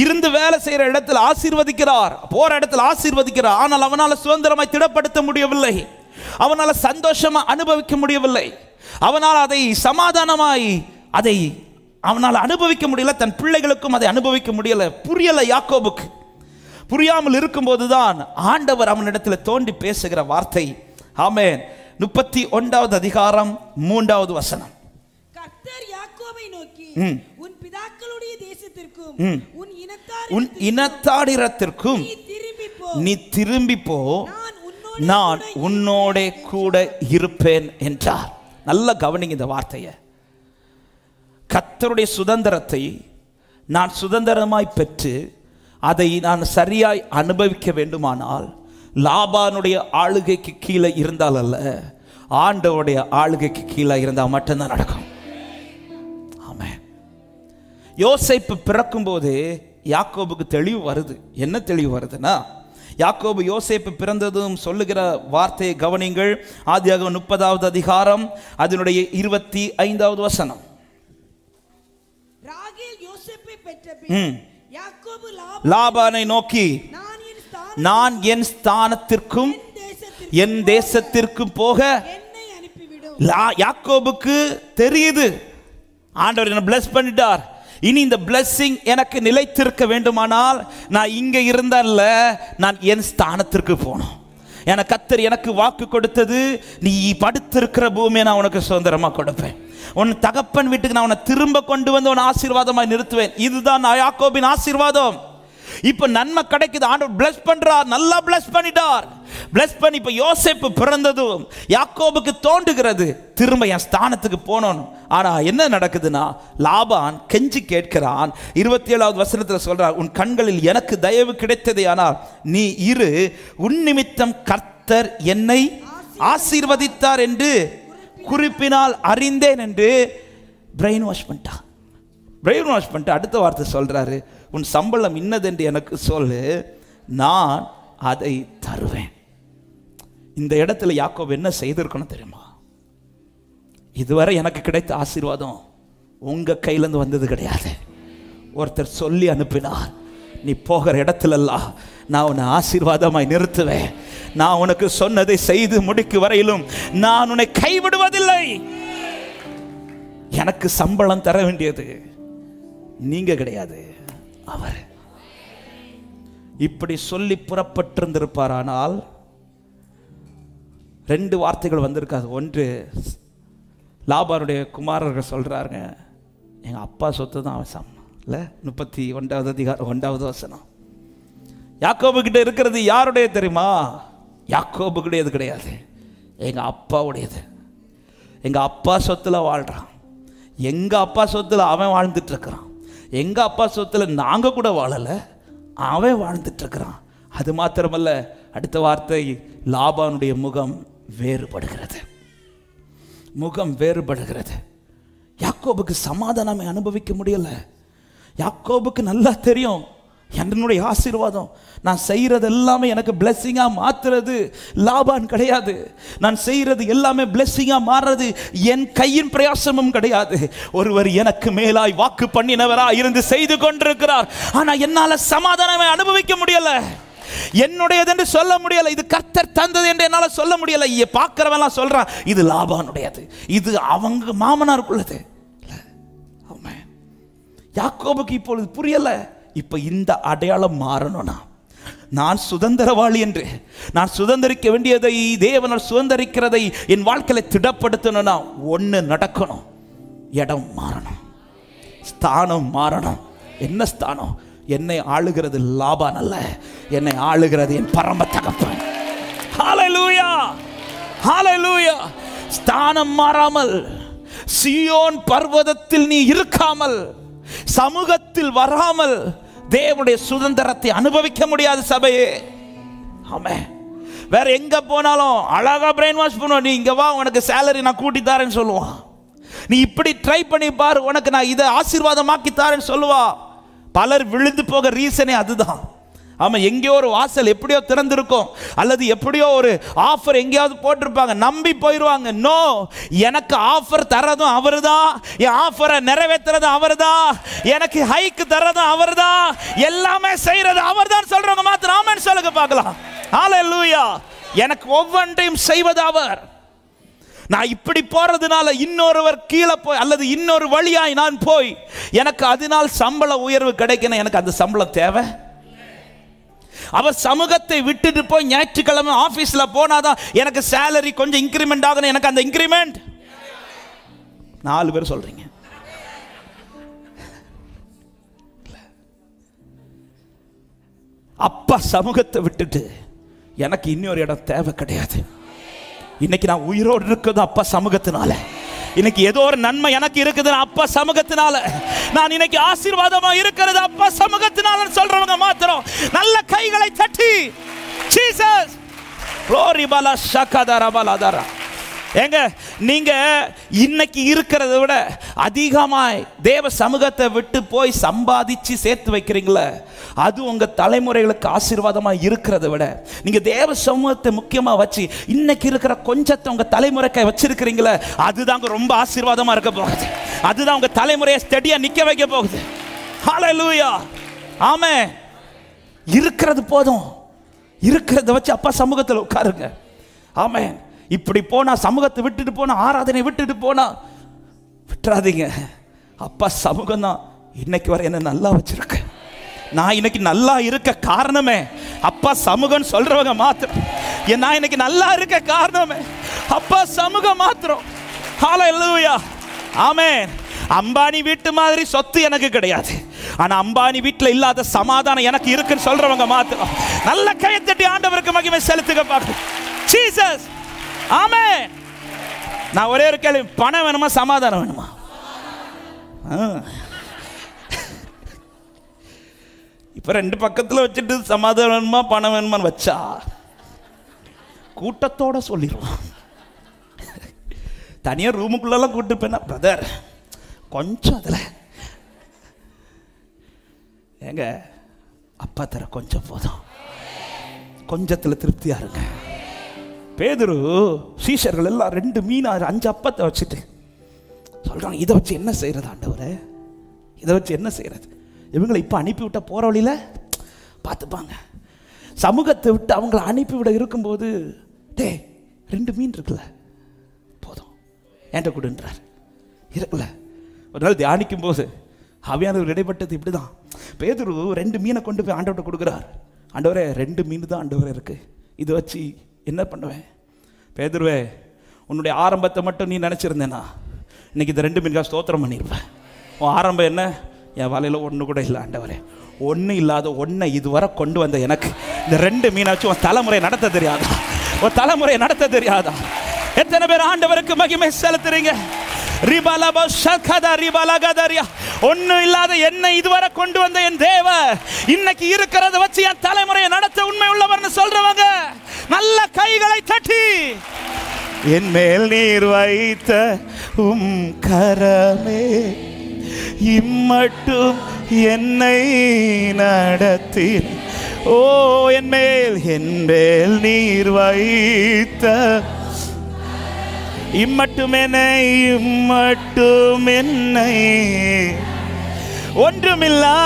இருந்து வேலை செய்யற இடத்துல ஆசீர்வதிக்கிறார், போற இடத்துல ஆசீர்வதிக்கிறார். ஆனால் அவனால சுதந்திரமாய் திடப்படுத்த முடியவில்லை, அவனால சந்தோஷமா அனுபவிக்க முடியவில்லை, அவனால் அதை சமாதானமாய் அதை அவனால் அனுபவிக்க முடியல, தன் பிள்ளைகளுக்கும் அதை அனுபவிக்க முடியல. புரியல யாக்கோபுக்கு. புரியாமல் இருக்கும்போது தான் ஆண்டவர் அவனிடத்துல தோண்டி பேசுகிற வார்த்தை. ஆமென். 31வது அதிகாரம் 3வது வசனம். கர்த்தர் யாக்கோபை நோக்கி, உன் பிதாக்களுடைய தேசத்திற்கும் உன் இனத்தாரிடத்திற்கும் நீ திரும்பி போ, நான் உன்னோட கூட இருப்பேன் என்றார். நல்ல கவனிங்க இந்த வார்த்தையை. கர்த்தருடைய சுதந்திரத்தை நான் சுதந்திரமாய் பெற்று அதை நான் சரியாய் அனுபவிக்க வேண்டுமானால் லாபானுடைய ஆளுகைக்கு கீழே இருந்தால் அல்ல, ஆண்டவருடைய ஆளுகைக்கு கீழே இருந்தால் மட்டும்தான் நடக்கும். ஆமென். யோசேப்பு பிறக்கும் போது யாக்கோபுக்கு தெளிவு வருது. என்ன தெளிவு வருதுன்னா, யாக்கோபு யோசேப்பு பிறந்ததும் சொல்லுகிற வார்த்தையை கவனிங்கள். ஆதியாகமம் 30வது அதிகாரம் அதனுடைய 25வது வசனம். ராகேல் யோசேப்பை பெற்ற பின் யாக்கோபு லாபானை நோக்கி, நான் என் ஸ்தானத்திற்கும் என் தேசத்திற்கும் போக என்னை அனுப்பிவிடும். யாக்கோபுக்கு தெரியுது, ஆண்டவர் என்ன பிளஸ் பண்ணிட்டார். இனி இந்த பிளஸிங் எனக்கு நிலைத்திருக்க வேண்டுமானால் நான் இங்க இருந்தல்ல, நான் என் ஸ்தானத்திற்கு போகணும். என கர்த்தர் எனக்கு வாக்கு கொடுத்தது, நீ படுத்திருக்கிற பூமியை நான் உனக்கு சுதந்திரமா கொடுப்பேன், உன் தகப்பன் வீட்டுக்கு நான் உன்னை திரும்ப கொண்டு வந்து உன் ஆசீர்வாதமாய் நிறுத்துவேன். இதுதான் யாக்கோபின் ஆசீர்வாதம். இப்ப நன்மை கிடைக்குது, ஆண்டவர் பிளஸ் பண்றார், நல்லா பிளஸ் பண்ணிட்டார். பிளஸ் பண்ணி இப்ப யோசேப்பு பிறந்ததும் யாக்கோபுக்கு தோன்றுகிறது, திரும்ப என் ஸ்தானத்துக்கு போனோம். ஆனா என்ன நடக்குதுன்னா, லாபான் கெஞ்சி கேட்கிறான். 27வது வசனத்தில் சொல்றார், உன் கண்களில் எனக்கு தயவு கிடைத்ததே, ஆனால் நீ இரு, உன் நிமித்தம் கர்த்தர் என்னை ஆசீர்வதித்தார் என்று குறிப்பினால் அறிந்தேன் என்று பிரெயின் வாஷ் பண்ணிட்டான். பிரெயின் வாஷ் பண்ணிட்டு அடுத்த வார்த்தை சொல்றாரு, உன் சம்பளம் இன்னதென்று எனக்கு சொல்லு, நான் அதை தருவேன். இந்த இடத்துல யாக்கோபு என்ன செய்திருக்கணும் தெரியுமா? இதுவரை எனக்கு கிடைத்த ஆசீர்வாதம் உங்க கையிலேருந்து வந்தது கிடையாது, ஒருத்தர் சொல்லி அனுப்பினார். நீ போகிற இடத்துலெல்லாம் நான் உன்னை ஆசீர்வாதமாய் நிறுத்துவேன், நான் உனக்கு சொன்னதை செய்து முடிக்கும் வரையிலும் நான் உன்னை கைவிடுவதில்லை. எனக்கு சம்பளம் தர வேண்டியது நீங்க கிடையாது, அவர். இப்படி சொல்லி புறப்பட்டிருந்திருப்பாரானால் 2 வார்த்தைகள் வந்திருக்காது. ஒன்று, லாபானுடைய குமாரர்கள் சொல்கிறாருங்க, எங்கள் அப்பா சொத்து தான் அவன் சமம் இல்லை. 31வது அதிகாரம் 1வது வசனம். யாக்கோபு கிட்ட இருக்கிறது யாருடைய தெரியுமா? யாக்கோபுக்குடையது கிடையாது, எங்கள் அப்பாவுடையது. எங்கள் அப்பா சொத்தில் வாழ்கிறான். எங்கள் அப்பா சொத்தில் அவன் வாழ்ந்துட்டு இருக்கிறான். எங்கள் அப்பா சொத்தில் நாங்கள் கூட வாழலை, அவன் வாழ்ந்துட்டு இருக்கிறான். அது மாத்திரமல்ல, அடுத்த வார்த்தை, லாபானுடைய முகம் வேறுபடுகிறது. முகம் வேறுபடுகிறது. யாக்கோபுக்கு சமாதானமே அனுபவிக்க முடியல. யாக்கோபுக்கு நல்லா தெரியும், என்னுடைய ஆசீர்வாதம் நான் செய்கிறது எல்லாமே எனக்கு பிளெஸ்ஸிங்காக மாற்றுறது லாபான் கிடையாது. நான் செய்கிறது எல்லாமே பிளெஸ்ஸிங்காக மாறுறது என் கையின் பிரயாசமும் கிடையாது. ஒருவர் எனக்கு மேலாய் வாக்கு பண்ணினவராக இருந்து செய்து கொண்டிருக்கிறார். ஆனால் என்னால் சமாதானமே அனுபவிக்க முடியலை. என்னுடையது என்று சொல்ல முடியல, இது கர்த்தர் தந்தது என்று என்னால் சொல்ல முடியல. பார்க்கிறவெல்லாம் சொல்றான் இது லாபானுடையது, இது அவங்க மாமனாருக்குள்ளது. யாக்கோபுக்கு இப்பொழுது புரியல. இப்ப இந்த அடையாளம் மாறணும்னா, நான் சுதந்திரவாளி என்று நான் சுதந்திரிக்க வேண்டியதை தேவனால் சுதந்திரிக்கிறதை என் வாழ்க்கையில திடப்படுத்தணும்னா ஒன்று நடக்கணும், இடம் மாறணும், ஸ்தானம் மாறணும். என்ன ஸ்தானம்? என்னை ஆளுகிறது லாபான் அல்ல, என்னை ஆளுகிறது என் பரம தகப்பன். ஹல்லேலூயா, ஹல்லேலூயா. ஸ்தானம் மாறாமல், சீயோன் பர்வதத்தில் நீ இருக்காமல், சமூகத்தில் வராமல் தேவனுடைய சுதந்திரத்தை அனுபவிக்க முடியாது சபையே. ஆமென். வேற எங்க போனாலும் அழகா பிரெயின் வாஷ் பண்ணுவோம். நீ இங்க வா, உனக்கு சேலரி நான் கூட்டி தரேன்னு சொல்லுவான். நீ இப்படி ட்ரை பண்ணி பாரு, உனக்கு நான் இதை ஆசீர்வாதமாக்கி தரேன்னு சொல்லுவா. பலர் விழுந்து போக ரீசனே அதுதான். ஆமாம், எங்கேயோ ஒரு வாசல் எப்படியோ திறந்திருக்கும், அல்லது எப்படியோ ஒரு ஆஃபர் எங்கேயாவது போட்டிருப்பாங்க, நம்பி போயிடுவாங்க. நோ, எனக்கு ஆஃபர் தரதும் அவர் தான், என் ஆஃபரை நிறைவேற்றுறதும் அவர் தான், எனக்கு ஹைக்கு தரதும் அவர் தான், எல்லாமே செய்யறது அவர் தான் சொல்றவங்க மாத்திரம் ஆமென் சொல்லுங்க பார்க்கலாம். ஹல்லேலூயா. எனக்கு ஒவ்வொன்றையும் செய்வது அவர். நான் இப்படி போறதுனால இன்னொருவர் கீழே போய் அல்லது இன்னொரு வழியாய் நான் போய் எனக்கு அதனால் சம்பள உயர்வு கிடைக்கணும், எனக்கு அந்த சம்பளம் தேவை. அவர் சமூகத்தை விட்டுட்டு போய் ஞாயிற்றுக்கிழமை ஆபீஸ்ல போனாதான் எனக்கு சேலரி கொஞ்சம் இன்கிரிமெண்ட் ஆகணும், எனக்கு அந்த இன்கிரிமெண்ட். 4 பேர் சொல்றீங்க. அப்பா சமூகத்தை விட்டுட்டு எனக்கு இன்னொரு இடம் தேவை கிடையாது. இன்னைக்கு நான் உயிரோடு இருக்குது அப்பா சமூகத்தினால. இன்னைக்கு ஏதோ ஒரு நன்மை எனக்கு இருக்குது அப்பா சமூகத்தினால. நான் இன்னைக்கு ஆசீர்வாதமா இருக்கிறது அப்பா சமூகத்தினால சொல்றவங்க மாத்திரம் நல்ல கைகளை தட்டி Jesus glory bala shakadara baladara. ஏங்க, நீங்க இன்னைக்கு இருக்கிறத விட அதிகமாய் தேவ சமூகத்தை விட்டு போய் சம்பாதிச்சு சேர்த்து வைக்கிறீங்களே, அது உங்க தலைமுறைகளுக்கு ஆசீர்வாதமா இருக்கிறத விட நீங்க தேவ சமூகத்தை முக்கியமா வச்சு இன்னைக்கு இருக்கிற கொஞ்சத்தை உங்க தலைமுறைக்கு வச்சிருக்கிறீங்களே, அதுதாங்க ரொம்ப ஆசீர்வாதமா இருக்க போகுது. அதுதான் உங்க தலைமுறையை ஸ்டெடியா நிக்க வைக்க போகுது. ஹல்லேலூயா, ஆமென். இருக்கிறது போதும், இருக்கிறத வச்சு அப்பா சமூகத்தில் உட்காருங்க. ஆமென். இப்படி போனா, சமூகத்தை விட்டுட்டு போனா, ஆராதனை விட்டுட்டு போனா விட்டுறாதீங்க. அப்பா சமூகம் தான் இன்னைக்கு வரை என்ன நல்லா வச்சிருக்கு. நான் இன்னைக்கு நல்லா இருக்க காரணமே அப்பா சமூகம் சொல்றவங்க மாத்திரம். நான் இன்னைக்கு நல்லா இருக்க காரணமே அப்பா சமூகம் மாத்திரம். ஹல்லேலூயா, ஆமென். அம்பானி வீட்டு மாதிரி சொத்து எனக்கு கிடையாது, ஆனா அம்பானி வீட்டில் இல்லாத சமாதானம் எனக்கு இருக்குன்னு சொல்றவங்க மாத்திரம் நல்ல கையை தட்டி ஆண்டவருக்கு மகிமை செலுத்துக பாக்கு. ஜீசஸ், ஆமென். நான் ஒரே ஒரு கேள்வி, பணம் வேணுமா சமாதானம் வேணுமா? இப்ப 2 பக்கத்துல வச்சுட்டு சமாதானம் வேணுமா பணம் வேணுமான்னு வச்சா கூட்டத்தோட சொல்லிடுவோம். தனியா ரூமுக்குள்ளெல்லாம் கூட்டு போனா, பிரதர் கொஞ்சம் அதுல ஏங்க அப்பா தர கொஞ்சம் போதும், கொஞ்சத்துல திருப்தியா இருங்க. பேதுரு சீஷர்கள் எல்லாம் 2 மீன் 5 அப்பத்தை வச்சுட்டு சொல்றாங்க, இதை வச்சு என்ன செய்யறது ஆண்டவரே, இதை வச்சு என்ன செய்யறது? இவங்களை இப்ப அனுப்பிவிட்ட போற வழியில பார்த்துப்பாங்க. சமூகத்தை விட்டு அவங்களை அனுப்பிவிட இருக்கும்போது, டே 2 மீன் இருக்குல்ல போதும் என்கிட்ட கொடுன்றார். இருக்குல்ல, ஒரு நாள் தியானிக்கும் போது அவையானவர் இடைப்பட்டது இப்படிதான். பேதுரு 2 மீனை கொண்டு போய் ஆண்டவர்கிட்ட கொடுக்குறார். ஆண்டவரே 2 மீன் தான் ஆண்டவரே இருக்கு, இதை வச்சு என்ன பண்ணுவேன்? பேதுருவே, உன்னுடைய ஆரம்பத்தை மட்டும் நீ நினைச்சிருந்தேனா இன்னைக்கு இந்த 2 மீனுக்காக ஸ்தோத்திரம் பண்ணியிருப்பேன். உன் ஆரம்பம் என்ன? என் வலையில் ஒன்று கூட இல்லை ஆண்டவரே, ஒன்றும் இல்லாத ஒன்றை இதுவரை கொண்டு வந்த எனக்கு இந்த 2 மீனாச்சும் உன் தலைமுறையை நடத்த தெரியாதா? உன் தலைமுறையை நடத்த தெரியாதா? எத்தனை பேர் ஆண்டவருக்கு மகிமை செலுத்துறீங்க? ஒன்னும் இல்லாத என்னை இதுவரை கொண்டு வந்த என் தேவ இன்னைக்கு இருக்கிறத வச்சு என் தலைமுறையை நடத்த உண்மை உள்ளவர்னு சொல்றவங்க நல்ல கைகளை தட்டி, என் மேல் நீர் வைத்த கரமே இம்மட்டும் என்னை நடத்தி, ஓ என் மேல் நீர் வைத்த இம்மட்டும் என்னை ஒன்றுமில்லா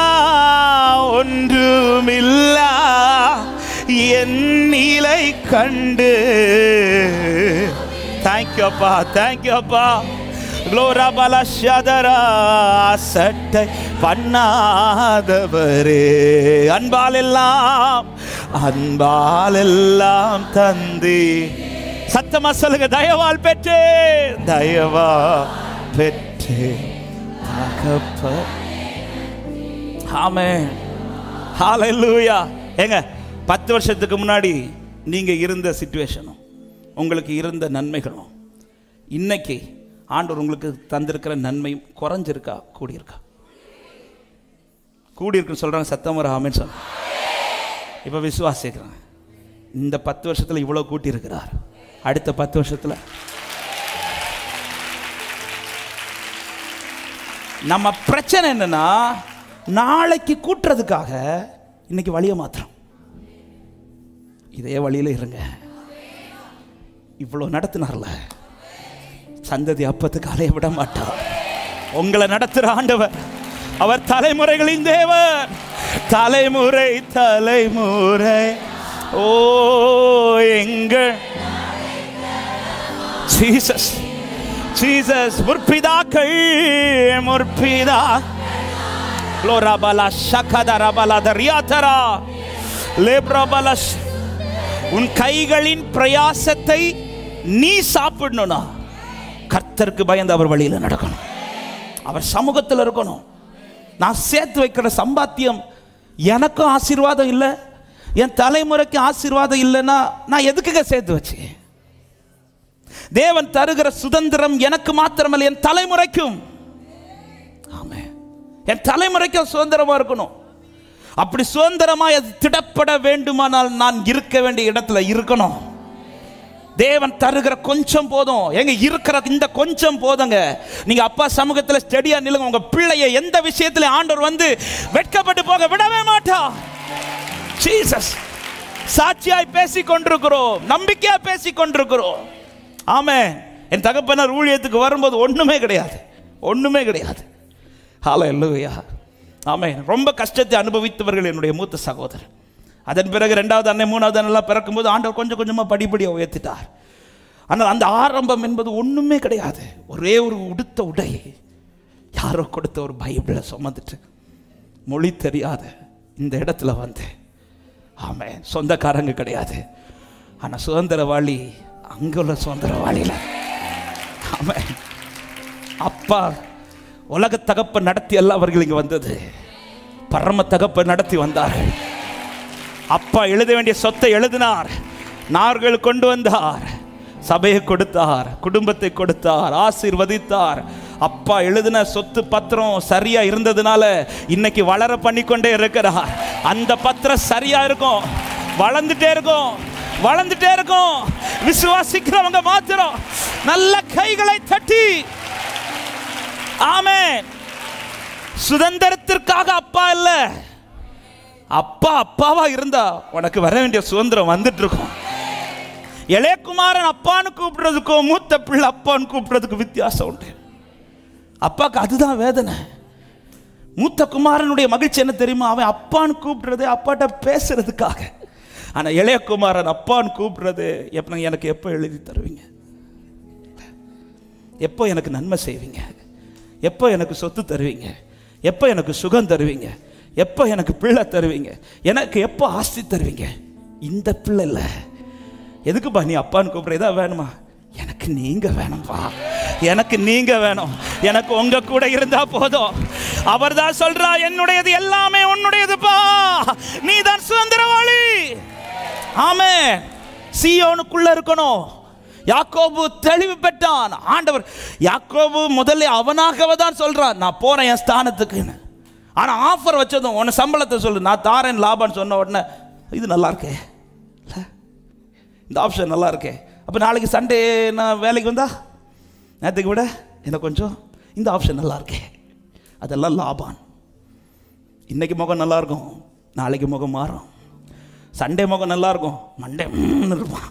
என் நிலை கண்டு. தேங்க்யூ அப்பா, தேங்க்யூ அப்பா. சட்டை பண்ணாதவரே, அன்பால் எல்லாம் தந்தி. சத்தமா சொல்லுங்க, தயவால் பெற்றே, தயவா பெற்றே. ஆமென், ஹல்லேலூயா. ஏங்க 10 வருஷத்துக்கு முன்னாடி நீங்க இருந்த சிச்சுவேஷனும் உங்களுக்கு இருந்த நன்மைகளும் இன்னைக்கு ஆண்டவர் உங்களுக்கு தந்திருக்கிற நன்மையும் குறைஞ்சிருக்கா கூடியிருக்கா? கூடியிருக்குன்னு சொல்றாங்க. சத்தம் வர ஆமென் சொல்லுங்க. இப்போ விசுவாசிக்கிறாங்க, இந்த 10 வருஷத்துல இவ்வளவு கூட்டி இருக்கிறார், அடுத்த 10 வருஷத்துல நம்ம பிரச்சனை என்னன்னா நாளைக்கு கூட்டுறதுக்காக இன்னைக்கு வழியை மாத்திரம். இதே வழியில இருங்க. இவ்வளவு நடத்தினார்ல, சந்ததி அப்பத்துக்கு அலைய விட மாட்டார். உங்களை நடத்துற ஆண்டவர், அவர் தலைமுறைகளின் தேவர். தலைமுறை ஓ எங்கள் ஜீசஸ் ஜீசஸ் முற்பிதாக்கள் முற்பிதா லோராபலா ஷகதரபலா தரியாதரா லேப்ரபலஸ். உன் கைகளின் பிரயாசத்தை நீ சாப்பிடணும்னா கர்த்தருக்கு பயந்து அவர் வழியில் நடக்கணும், அவர் சமூகத்தில் இருக்கணும். நான் சேர்த்து வைக்கிற சம்பாத்தியம் எனக்கும் ஆசீர்வாதம் இல்லை, என் தலைமுறைக்கு ஆசீர்வாதம் இல்லைன்னா நான் எதுக்குங்க சேர்த்து வச்சு? தேவன் தருகிற சுதந்திரம் எனக்கு மாத்திரமல்ல, என் தலைமுறைக்கும். ஆமென், என் தலைமுறைக்கும் சுதந்திரமா இருக்கணும். அப்படி சுதந்திரமா திடப்பட வேண்டுமானால் நான் இருக்க வேண்டிய இடத்துல இருக்கணும். தேவன் தருகிற கொஞ்சம் போதும். எங்க இருக்கிற இந்த கொஞ்சம் போதுங்க. நீங்க அப்பா சமூகத்தில் ஸ்டெடியா நில்லுங்க. உங்க பிள்ளையை எந்த விஷயத்துல ஆண்டவர் வந்து வெட்கப்பட்டு போக விடவே மாட்டா. ஜீசஸ் சாட்சியாய் பேசிக் கொண்டிருக்கிறோம், நம்பிக்கையா பேசிக் கொண்டிருக்கிறோம். ஆமென். என் தகப்பனார் ஊழியத்துக்கு வரும்போது ஒண்ணுமே கிடையாது, ஒண்ணுமே கிடையாது. ஹல்லேலூயா. ஆமென். ரொம்ப கஷ்டத்தை அனுபவித்தவர்கள் என்னுடைய மூத்த சகோதரர். அதன் பிறகு 2வது அண்ணன் 3வது அண்ணெல்லாம் பிறக்கும்போது ஆண்டவர் கொஞ்சம் கொஞ்சமாக படிப்படியாக உயர்த்திட்டார். ஆனால் அந்த ஆரம்பம் என்பது ஒன்றுமே கிடையாது. ஒரே ஒரு உடுத்த உடை, யாரோ கொடுத்த ஒரு பைபிளை சுமந்துட்டு மொழி தெரியாத இந்த இடத்துல வந்து, ஆமென், சொந்தக்காரங்க கிடையாது. ஆனால் சுதந்திரவாளி அங்கே உள்ள சுதந்திரவாளியில். ஆமென். அப்பா உலக தகப்ப நடத்தி எல்லாம் அவர்கள் இங்கே வந்தது, பரம தகப்ப நடத்தி வந்தார்கள். அப்பா எழுத வேண்டிய சொத்தை எழுதினார், நார்கள் கொண்டு வந்தார், சபையை கொடுத்தார், குடும்பத்தை கொடுத்தார், ஆசீர்வதித்தார். அப்பா எழுதின சொத்து பத்திரம் சரியா இருந்ததுனால இன்னைக்கு வளர பண்ணிக்கொண்டே இருக்கிறார். அந்த பத்திரம் சரியா இருக்கும், வளர்ந்துட்டே இருக்கும், வளர்ந்துட்டே இருக்கும். விசுவாசிக்கிறவங்க மாத்திரம் நல்ல கைகளை தட்டி ஆமென். சுதந்திரத்திற்காக அப்பா இல்ல, அப்பா அப்பாவா இருந்தா உனக்கு வர வேண்டிய சுதந்திரம் வந்துட்டு இருக்கும். இளையகுமாரன் அப்பான்னு கூப்பிடுறதுக்கும் மூத்த பிள்ளை அப்பான்னு கூப்பிடுறதுக்கு வித்தியாசம் உண்டு. அப்பாவுக்கு அதுதான் வேதனை. மூத்த குமாரனுடைய மகிழ்ச்சி என்ன தெரியுமா? அவன் அப்பான்னு கூப்பிடுறது அப்பாட்ட பேசுறதுக்காக. ஆனா இளையகுமாரன் அப்பான்னு கூப்பிடுறது எனக்கு எப்போ எழுதி தருவீங்க, எப்போ எனக்கு நன்மை செய்வீங்க, எப்போ எனக்கு சொத்து தருவீங்க, எப்போ எனக்கு சுகம் தருவீங்க, எப்போ எனக்கு பிள்ளை தருவீங்க, எனக்கு எப்போ ஆஸ்தி தருவீங்க. இந்த பிள்ளை இல்லை. எதுக்குப்பா நீ அப்பான்னு கூப்பிட்ற? இதான் வேணுமா? எனக்கு நீங்க வேணும்பா. எனக்கு நீங்க வேணும், எனக்கு உங்க கூட இருந்தா போதும். அவர் தான் சொல்றா, என்னுடையது எல்லாமே உன்னுடையதுப்பா, நீ தான் சுதந்திரவாளி. ஆமென். சீயோனுக்குள்ள இருக்கணும். யாக்கோபு தெளிவு பெற்றான். ஆண்டவர் யாக்கோபு முதல்ல அவனாகவே தான் சொல்றான், நான் போறேன் என் ஸ்தானத்துக்குன்னு. ஆனா ஆஃபர் வச்சதும், உன்னை சம்பளத்தை சொல்லு, நான் தாரேன் லாபான்னு சொன்ன உடனே, இது நல்லா இருக்கே, இந்த ஆப்ஷன் நல்லா இருக்கே, அப்போ நாளைக்கு சண்டே நான் வேலைக்கு வந்தா நேற்றுக்கு விட எனக்கு கொஞ்சம் இந்த ஆப்ஷன் நல்லா இருக்கே, அதெல்லாம் லாபான். இன்னைக்கு முகம் நல்லா இருக்கும், நாளைக்கு முகம் மாறும். சண்டே முகம் நல்லா இருக்கும், மண்டே இருப்பான்.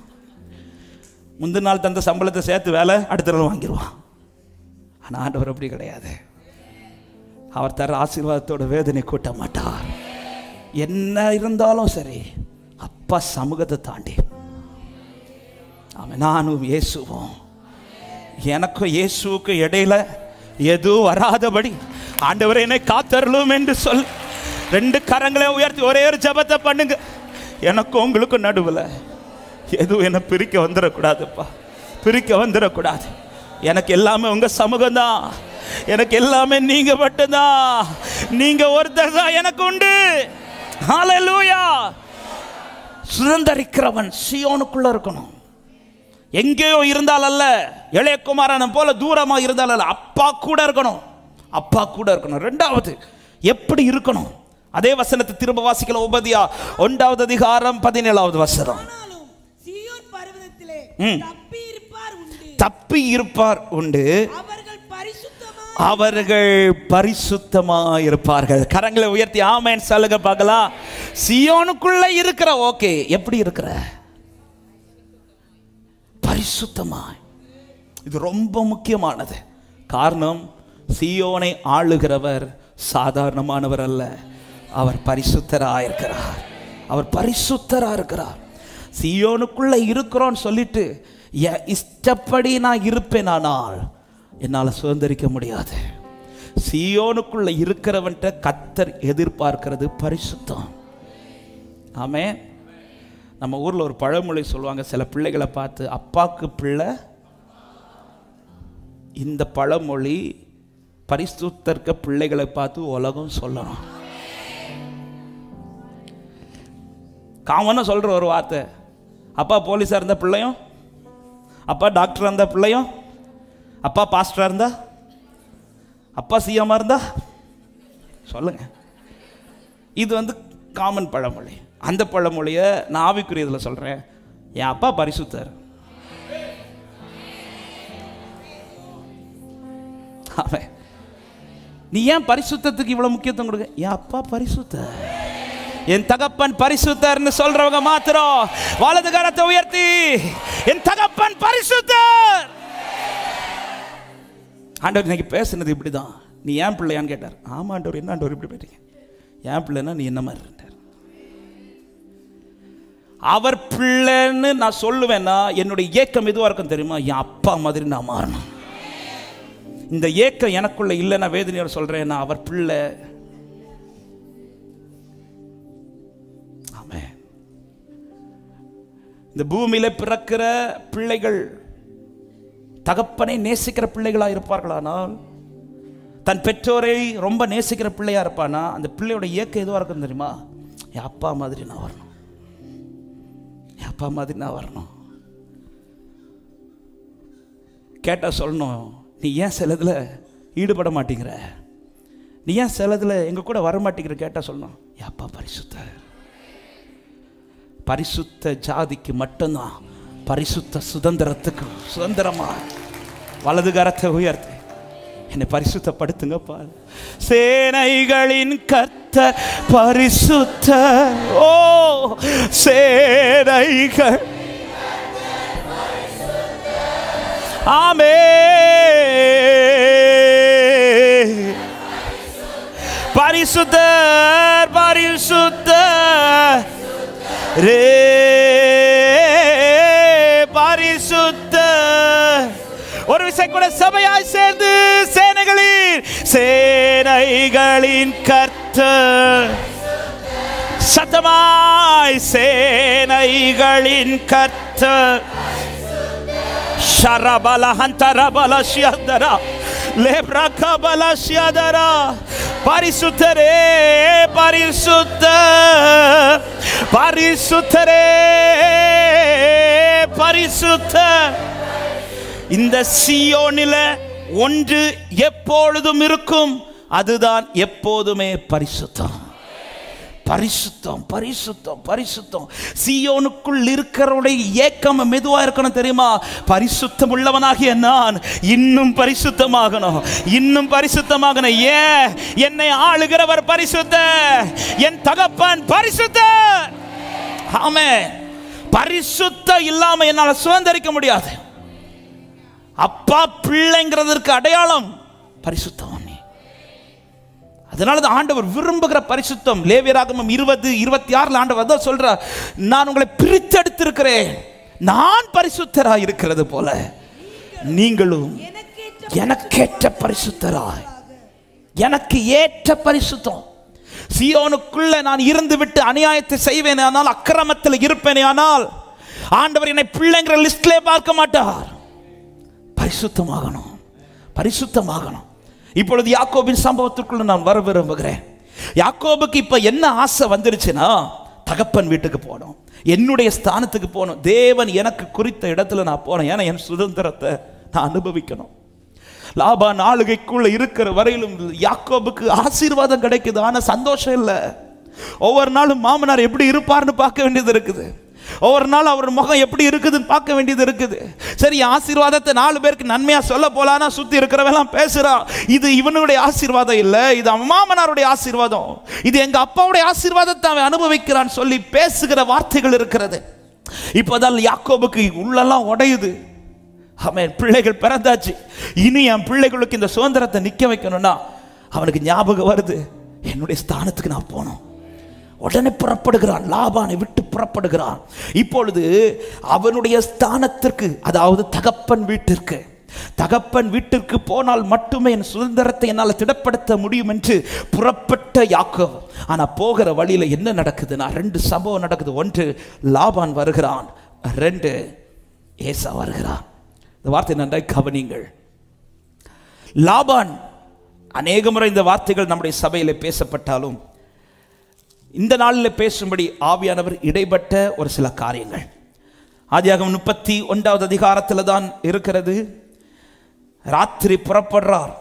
முந்தின நாள் தந்த சம்பளத்தை சேர்த்து வேலை அடுத்த நாள் வாங்கிடுவான். ஆனால் ஆண்டவர் அப்படி கிடையாது. அவர் தர ஆசீர்வாதத்தோட வேதனை கூட்ட மாட்டார். என்ன இருந்தாலும் சரி, அப்பா சமூகத்தை தாண்டி அவன் நானும் இயேசுவோம், எனக்கும் இயேசுக்கும் இடையில எதுவும் வராதபடி ஆண்டவரை என்னை காத்தருளும் என்று சொல். 2 கரங்களை உயர்த்தி ஒரே ஒரு ஜெபத்தை பண்ணுங்க. எனக்கும் உங்களுக்கும் நடுவில் எதுவும் என்னை பிரிக்க வந்துடக்கூடாதுப்பா, பிரிக்க வந்துடக்கூடாது. எனக்கு எல்லாமே உங்க சமூகம் தான், எனக்கு எல்லாமே நீங்க மட்டும்தான், நீங்க ஒருத்தர் தான் எனக்கு உண்டு. ஹல்லேலூயா. சுதந்திரிக்கிறவன் சீயோனுக்குள்ள இருக்கணும். எங்கேயோ இருந்தால் அல்ல, இளையகுமாரன் போல தூரமா இருந்தால் அல்ல, அப்பா கூட இருக்கணும், அப்பா கூட இருக்கணும். 2வது எப்படி இருக்கணும்? அதே வசனத்தை திரும்ப வாசிக்கல. உபதியா 1வது அதிகாரம் 17வது வசனம். தப்பி இருப்பார் உண்டு, அவர்கள் பரிசுத்தமாக இருப்பார்கள். கரங்களை உயர்த்தி ஆமென் சொல்லுங்க பார்க்கலாம். சீயோனுக்குள்ள இருக்கிற, ஓகே, எப்படி இருக்கிற? பரிசுத்தமாய். இது ரொம்ப முக்கியமானது. காரணம், சீயோனை ஆளுகிறவர் சாதாரணமானவர் அல்ல, அவர் பரிசுத்தராக இருக்கிறார். அவர் பரிசுத்தராக இருக்கிறார். சீயோனுக்குள்ள இருக்கிறோன்னு சொல்லிட்டு இஷ்டப்படி நான் இருப்பேன், ஆனால் என்னால் சுதந்திரிக்க முடியாது. சீயோனுக்குள்ள இருக்கிறவன்ட்ட கர்த்தர் எதிர்பார்க்கிறது பரிசுத்தம். ஆமென். நம்ம ஊரில் ஒரு பழமொழி சொல்லுவாங்க, சில பிள்ளைகளை பார்த்து, அப்பாக்கு பிள்ளை. இந்த பழமொழி பரிசுத்தர்க்க பிள்ளைகளை பார்த்து உலகம் சொல்லணும். காமனாக சொல்கிற ஒரு வார்த்தை, அப்பா போலீஸாக இருந்த பிள்ளையும், அப்பா டாக்டராக இருந்த பிள்ளையும், அப்பா பாஸ்டராக இருந்தா, அப்பா சிஎம்மாக இருந்தா சொல்லுங்க. இது காமன் பழமொழி. அந்த பழமொழியை நான் ஆவிக்குரியதில் சொல்கிறேன். என் அப்பா பரிசுத்தர். நீ ஏன் பரிசுத்தத்துக்கு இவ்வளோ முக்கியத்துவம் கொடுக்க? என் அப்பா பரிசுத்தர், என் தகப்பன் பரிசுத்தர்னு சொல்றவங்க மாத்திரம் வலது கரத்தை உயர்த்தி, என் தகப்பன் பரிசுத்தர். ஆண்டவர் இன்னைக்கு பேசுனது இப்படிதான். நீ ஏன் பிள்ளையான்னு கேட்டார். ஆமா ஆண்டவர். என்ன ஆண்டவர் இப்படி போயிட்டீங்க? ஏன் பிள்ளைன்னா நீ என்ன மாதிரி இருந்தார். அவர் பிள்ளைன்னு நான் சொல்லுவேன்னா என்னுடைய ஏக்கம் எதுவாக இருக்கும் தெரியுமா? என் அப்பா மாதிரி நான் மாறணும். இந்த ஏக்கம் எனக்குள்ள இல்லை, நான் வேதனையோட சொல்றேன், நான் அவர் பிள்ளை. ஆமென். இந்த பூமியில பிறக்கிற பிள்ளைகள் தகப்பனை நேசிக்கிற பிள்ளைகளா இருப்பார்களானால், தன் பெற்றோரை ரொம்ப நேசிக்கிற பிள்ளையா இருப்பானா, அந்த பிள்ளையோட ஏக்கம் எதுவாக இருக்கும் தெரியுமா? என் அப்பா மாதிரி நான் வரணும், என் அப்பா மாதிரி நான் வரணும். கேட்டால் சொல்லணும், நீ ஏன் சிலதில் ஈடுபட மாட்டேங்கிற, நீ ஏன் சிலதில் எங்கள் கூட வர மாட்டேங்கிற கேட்டால் சொல்லணும், என் அப்பா பரிசுத்தர். பரிசுத்த ஜாதிக்கு மட்டும்தான் பரிசுத்த சுதந்திரத்துக்கு சுதந்திரமா. வலது கரத்தை உயர்த்து, என்னை பரிசுத்தப்படுத்துங்கப்பா. சேனைகளின் கர்த்தர் பரிசுத்தர். ஓ சேனைகள். ஆமென். பரிசுத்தர் பரிசுத்தர் ரே பரிசுத்தர். ஒரு விசை கூட சபையாய் சேர்ந்து சேனைகளின் கர்த்தர், சத்தமாய் சேனைகளின் கர்த்தர். ஷரபல ஹந்தரபல ஷியதரா லேப்ரகபல ஷியதரா. பரிசுத்தரே பரிசுத்த பரிசுத்தரே பரிசுத்த. இந்த சீயோனில ஒன்று எப்பொழுதும் இருக்கும், அதுதான் எப்போதுமே பரிசுத்தம். பரிசுத்தம் பரிசுத்தம் பரிசுத்தம். சீயோனுக்குள் இருக்கிறவருடைய ஏக்கம் மெதுவா இருக்கணும் தெரியுமா? பரிசுத்தம் உள்ளவனாகிய நான் இன்னும் பரிசுத்தமாகணும், இன்னும் பரிசுத்தமாகணும். ஏன்? என்னை ஆளுகிறவர் பரிசுத்த, என் தகப்பன் பரிசுத்த. ஆமென். பரிசுத்த இல்லாம என்னால் சுதந்திரிக்க முடியாது. அப்பா பிள்ளைங்கிறதுக்கு அடையாளம் பரிசுத்தம். அதனால தான் ஆண்டவர் விரும்புகிற பரிசுத்தம். லேவியராகமம் 20:26 ஆண்டவர் தான் சொல்றார், நான் உங்களை பிரித்தெடுத்திருக்கிறேன், நான் பரிசுத்தராய் இருக்கிறது போல நீங்களும் எனக்கேற்ற பரிசுத்தராய். எனக்கு ஏற்ற பரிசுத்தம். சீயோனுக்குள்ள நான் இருந்து விட்டு அநியாயத்தை செய்வேனே ஆனால், அக்கிரமத்தில் இருப்பேனே ஆனால், ஆண்டவர் என்னை பிள்ளைங்கிற லிஸ்ட்ல பார்க்க மாட்டார். பரிசுத்தமாகணும், பரிசுத்தமாகணும். இப்பொழுது யாக்கோபின் சம்பவத்திற்குள்ள நான் வர விரும்புகிறேன். யாக்கோபுக்கு இப்ப என்ன ஆசை வந்துருச்சுன்னா, தகப்பன் வீட்டுக்கு போகணும், என்னுடைய ஸ்தானத்துக்கு போகணும், தேவன் எனக்கு குறித்த இடத்துல நான் போனேன், ஏன்னா என் சுதந்திரத்தை நான் அனுபவிக்கணும். லாபான் ஆளுகைக்குள்ள இருக்கிற வரையிலும் யாக்கோபுக்கு ஆசீர்வாதம் கிடைக்குது, ஆனா சந்தோஷம் இல்லை. ஒவ்வொரு நாளும் மாமனார் எப்படி இருப்பார்னு பார்க்க வேண்டியது இருக்குது, ஒவ்வொரு நாள் அவர் முகம் எப்படி இருக்குதுன்னு பார்க்க வேண்டியது இருக்குது. சரி, ஆசீர்வாதத்தை 4 பேருக்கு நன்மையா சொல்ல போலானா சுத்தி இருக்கிறவெல்லாம் பேசுறான், இது இவனுடைய ஆசீர்வாதம் இல்லை, இது மாமனாருடைய ஆசீர்வாதம், இது எங்க அப்பாவுடைய ஆசீர்வாதத்தை அவன் அனுபவிக்கிறான் சொல்லி பேசுகிற வார்த்தைகள் இருக்கிறது. இப்போதான் யாக்கோபுக்கு உள்ளெல்லாம் உடையுது. அவன் பிள்ளைகள் பிறந்தாச்சு, இனி என் பிள்ளைகளுக்கு இந்த சுதந்திரத்தை நிக்க வைக்கணும்னா அவனுக்கு ஞாபகம் வருது, என்னுடைய ஸ்தானத்துக்கு நான் போனோம். உடனே புறப்படுகிறான், லாபானை விட்டு புறப்படுகிறான். இப்பொழுது அவனுடைய ஸ்தானத்திற்கு, அதாவது தகப்பன் வீட்டிற்கு, தகப்பன் வீட்டிற்கு போனால் மட்டுமே என் சுதந்திரத்தை என்னால் திடப்படுத்த முடியும் என்று புறப்பட்ட யாக்கோபு. ஆனா போகிற வழியில என்ன நடக்குதுன்னா 2 சம்பவம் நடக்குது. 1, லாபான் வருகிறான், 2, ஏசா வருகிறான். இந்த வார்த்தை நன்றாய் கவனிங்கள். லாபான், அநேக முறை இந்த வார்த்தைகள் நம்முடைய சபையில் பேசப்பட்டாலும் இந்த நாளில் பேசும்படி ஆவியானவர் இடைப்பட்ட ஒரு சில காரியங்கள் ஆதியாகமம் 31வது அதிகாரத்தில் தான் இருக்கிறது. ராத்திரி புறப்படுறார்,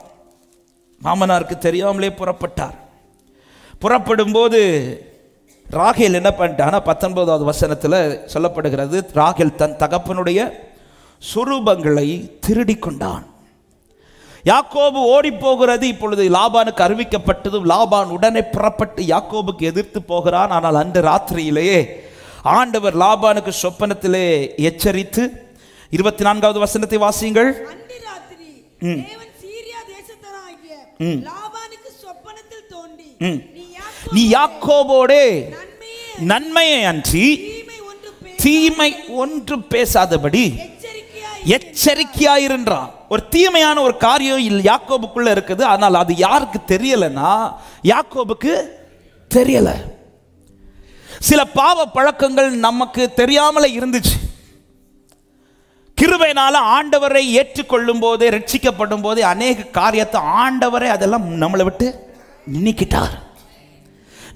மாமனாருக்கு தெரியாமலே புறப்பட்டார். புறப்படும் போது ராகேல் என்ன பண்ணிட்டான்னா 19வது வசனத்தில் சொல்லப்படுகிறது, ராகேல் தன் தகப்பனுடைய சுரூபங்களை திருடி கொண்டான். யாக்கோபு ஓடி போகிறது இப்பொழுது லாபானுக்கு அறிவிக்கப்பட்டது. லாபான் உடனே புறப்பட்டு யாக்கோபுக்கு எதிர்த்து போகிறான். ஆனால் அன்று ராத்திரியிலேயே ஆண்டவர் லாபானுக்கு சொப்பனத்திலே எச்சரித்து 24வது வசனத்தை வாசியுங்கள். அன்று ராத்திரி தேவன் சீரியா தேசத்தானாகிய லாபானுக்கு சொப்பனத்தில் தோன்றி, நீ யாக்கோபோடே நன்மையை அன்றி தீமை ஒன்று பேசாதபடி எச்சரிக்கையாயிருந்தான். ஒரு தீமையான ஒரு காரியம் யாக்கோபுக்குள்ள இருக்குது, ஆனால் அது யாருக்கு தெரியலன்னா யாக்கோபுக்கு தெரியல. சில பாவ பழக்கங்கள் நமக்கு தெரியாமல இருந்துச்சு. கிருபையினால ஆண்டவரை ஏற்றுக்கொள்ளும் போதே, ரட்சிக்கப்படும் போதே அநேக காரியத்தை ஆண்டவரை அதெல்லாம் நம்மளை விட்டு நின்னிக்கிட்டார்.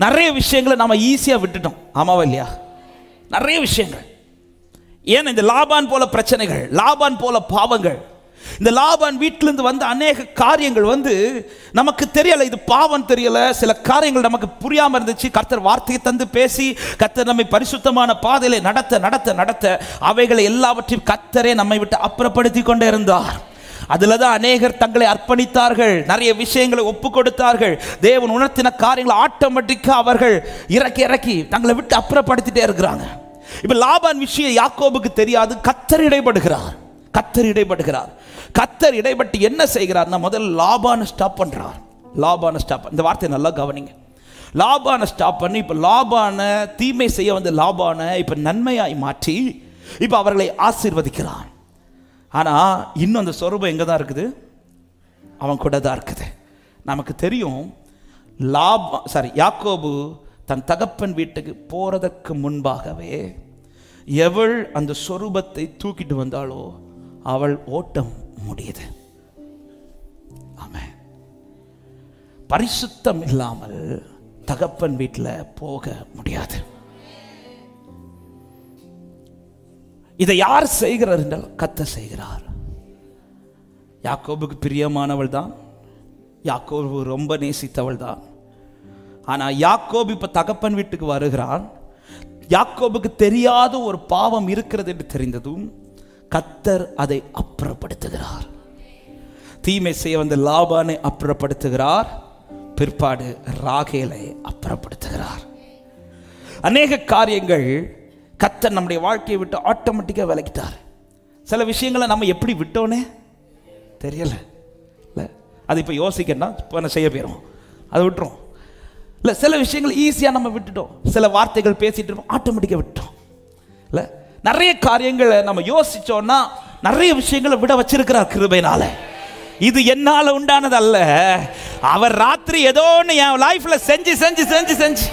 நிறைய விஷயங்களை நம்ம ஈஸியா விட்டுட்டோம், ஆமாவா இல்லையா? நிறைய விஷயங்கள். ஏன் இந்த லாபான் போல பிரச்சனைகள், லாபான் போல பாவங்கள், இந்த லாபான் வீட்டிலிருந்து வந்த அநேக காரியங்கள் நமக்கு தெரியல, இது பாவம் தெரியல, சில காரியங்கள் நமக்கு புரியாம இருந்துச்சு. கர்த்தர் வார்த்தையை தந்து பேசி கர்த்தர் நம்மை பரிசுத்தமான பாதையில நடத்த நடத்த நடத்த அவைகளை எல்லாவற்றையும் கர்த்தரே நம்மை விட்டு அப்புறப்படுத்தி கொண்டே இருந்தார். அதுல தான் அநேகர் தங்களை அர்ப்பணித்தார்கள், நிறைய விஷயங்களை ஒப்பு கொடுத்தார்கள். தேவன் உணர்த்தின காரியங்களை ஆட்டோமேட்டிக்கா அவர்கள் இறக்கி இறக்கி தங்களை விட்டு அப்புறப்படுத்திட்டே இருக்கிறாங்க. இப்ப லாபான் விஷயம் யாக்கோபுக்கு தெரியாது. கர்த்தர் இடைப்படுகிறார், கர்த்தர் இடைப்படுகிறார். கர்த்தர் இடைப்பட்டு என்ன செய்கிறார்னா முதல்ல லாபானை ஸ்டாப் பண்றார். லாபானை ஸ்டாப், இந்த வார்த்தையை நல்லா கவனிங்க. லாபானை ஸ்டாப் பண்ணி இப்ப லாபானை தீமை செய்ய வந்த லாபானை இப்ப நன்மையாய் மாற்றி இப்ப அவர்களை ஆசீர்வதிக்கிறான். ஆனா இன்னும் அந்த சொரூபம் எங்க தான் இருக்குது? அவன் கூட தான் இருக்குது. நமக்கு தெரியும் யாக்கோபு தன் தகப்பன் வீட்டுக்கு போறதற்கு முன்பாகவே எவள் அந்த சொரூபத்தை தூக்கிட்டு வந்தாளோ அவள் ஓட்டம் முடியுது. ஆமென். பரிசுத்தம் இல்லாமல் தகப்பன் வீட்டில் போக முடியாது. இதை யார் செய்கிறார் என்றால் கர்த்தர் செய்கிறார். யாக்கோபுக்கு பிரியமானவள் தான், யாக்கோபு ரொம்ப நேசித்தவள் தான். ஆனால் யாக்கோபு இப்போ தகப்பன் வீட்டுக்கு வருகிறான். யாக்கோபுக்கு தெரியாத ஒரு பாவம் இருக்கிறது என்று தெரிந்ததும் கர்த்தர் அதை அப்புறப்படுத்துகிறார். தீமை செய்ய வந்த லாபானை அப்புறப்படுத்துகிறார். பிற்பாடு ராகேலை அப்புறப்படுத்துகிறார். அநேக காரியங்கள் கர்த்தர் நம்முடைய வாழ்க்கையை விட்டு ஆட்டோமேட்டிக்காக விலகிட்டார். சில விஷயங்களை நம்ம எப்படி விட்டோன்னே தெரியல. இல்லை அது இப்போ யோசிக்கணும், இப்போ என்ன செய்ய போயிடும், அதை விட்டுரும். இல்லை சில விஷயங்கள் ஈஸியாக நம்ம விட்டுட்டோம். சில வார்த்தைகள் பேசிட்டு இருப்போம், ஆட்டோமேட்டிக்காக விட்டோம். இல்லை நிறைய காரியங்களை நம்ம யோசிச்சோம்னா நிறைய விஷயங்களை விட வச்சிருக்கிறார் கிருபையினால. இது என்னால் உண்டானது அல்ல. அவர் ராத்திரி ஏதோ ஒன்று என் லைஃப்பில் செஞ்சு செஞ்சு செஞ்சு செஞ்சு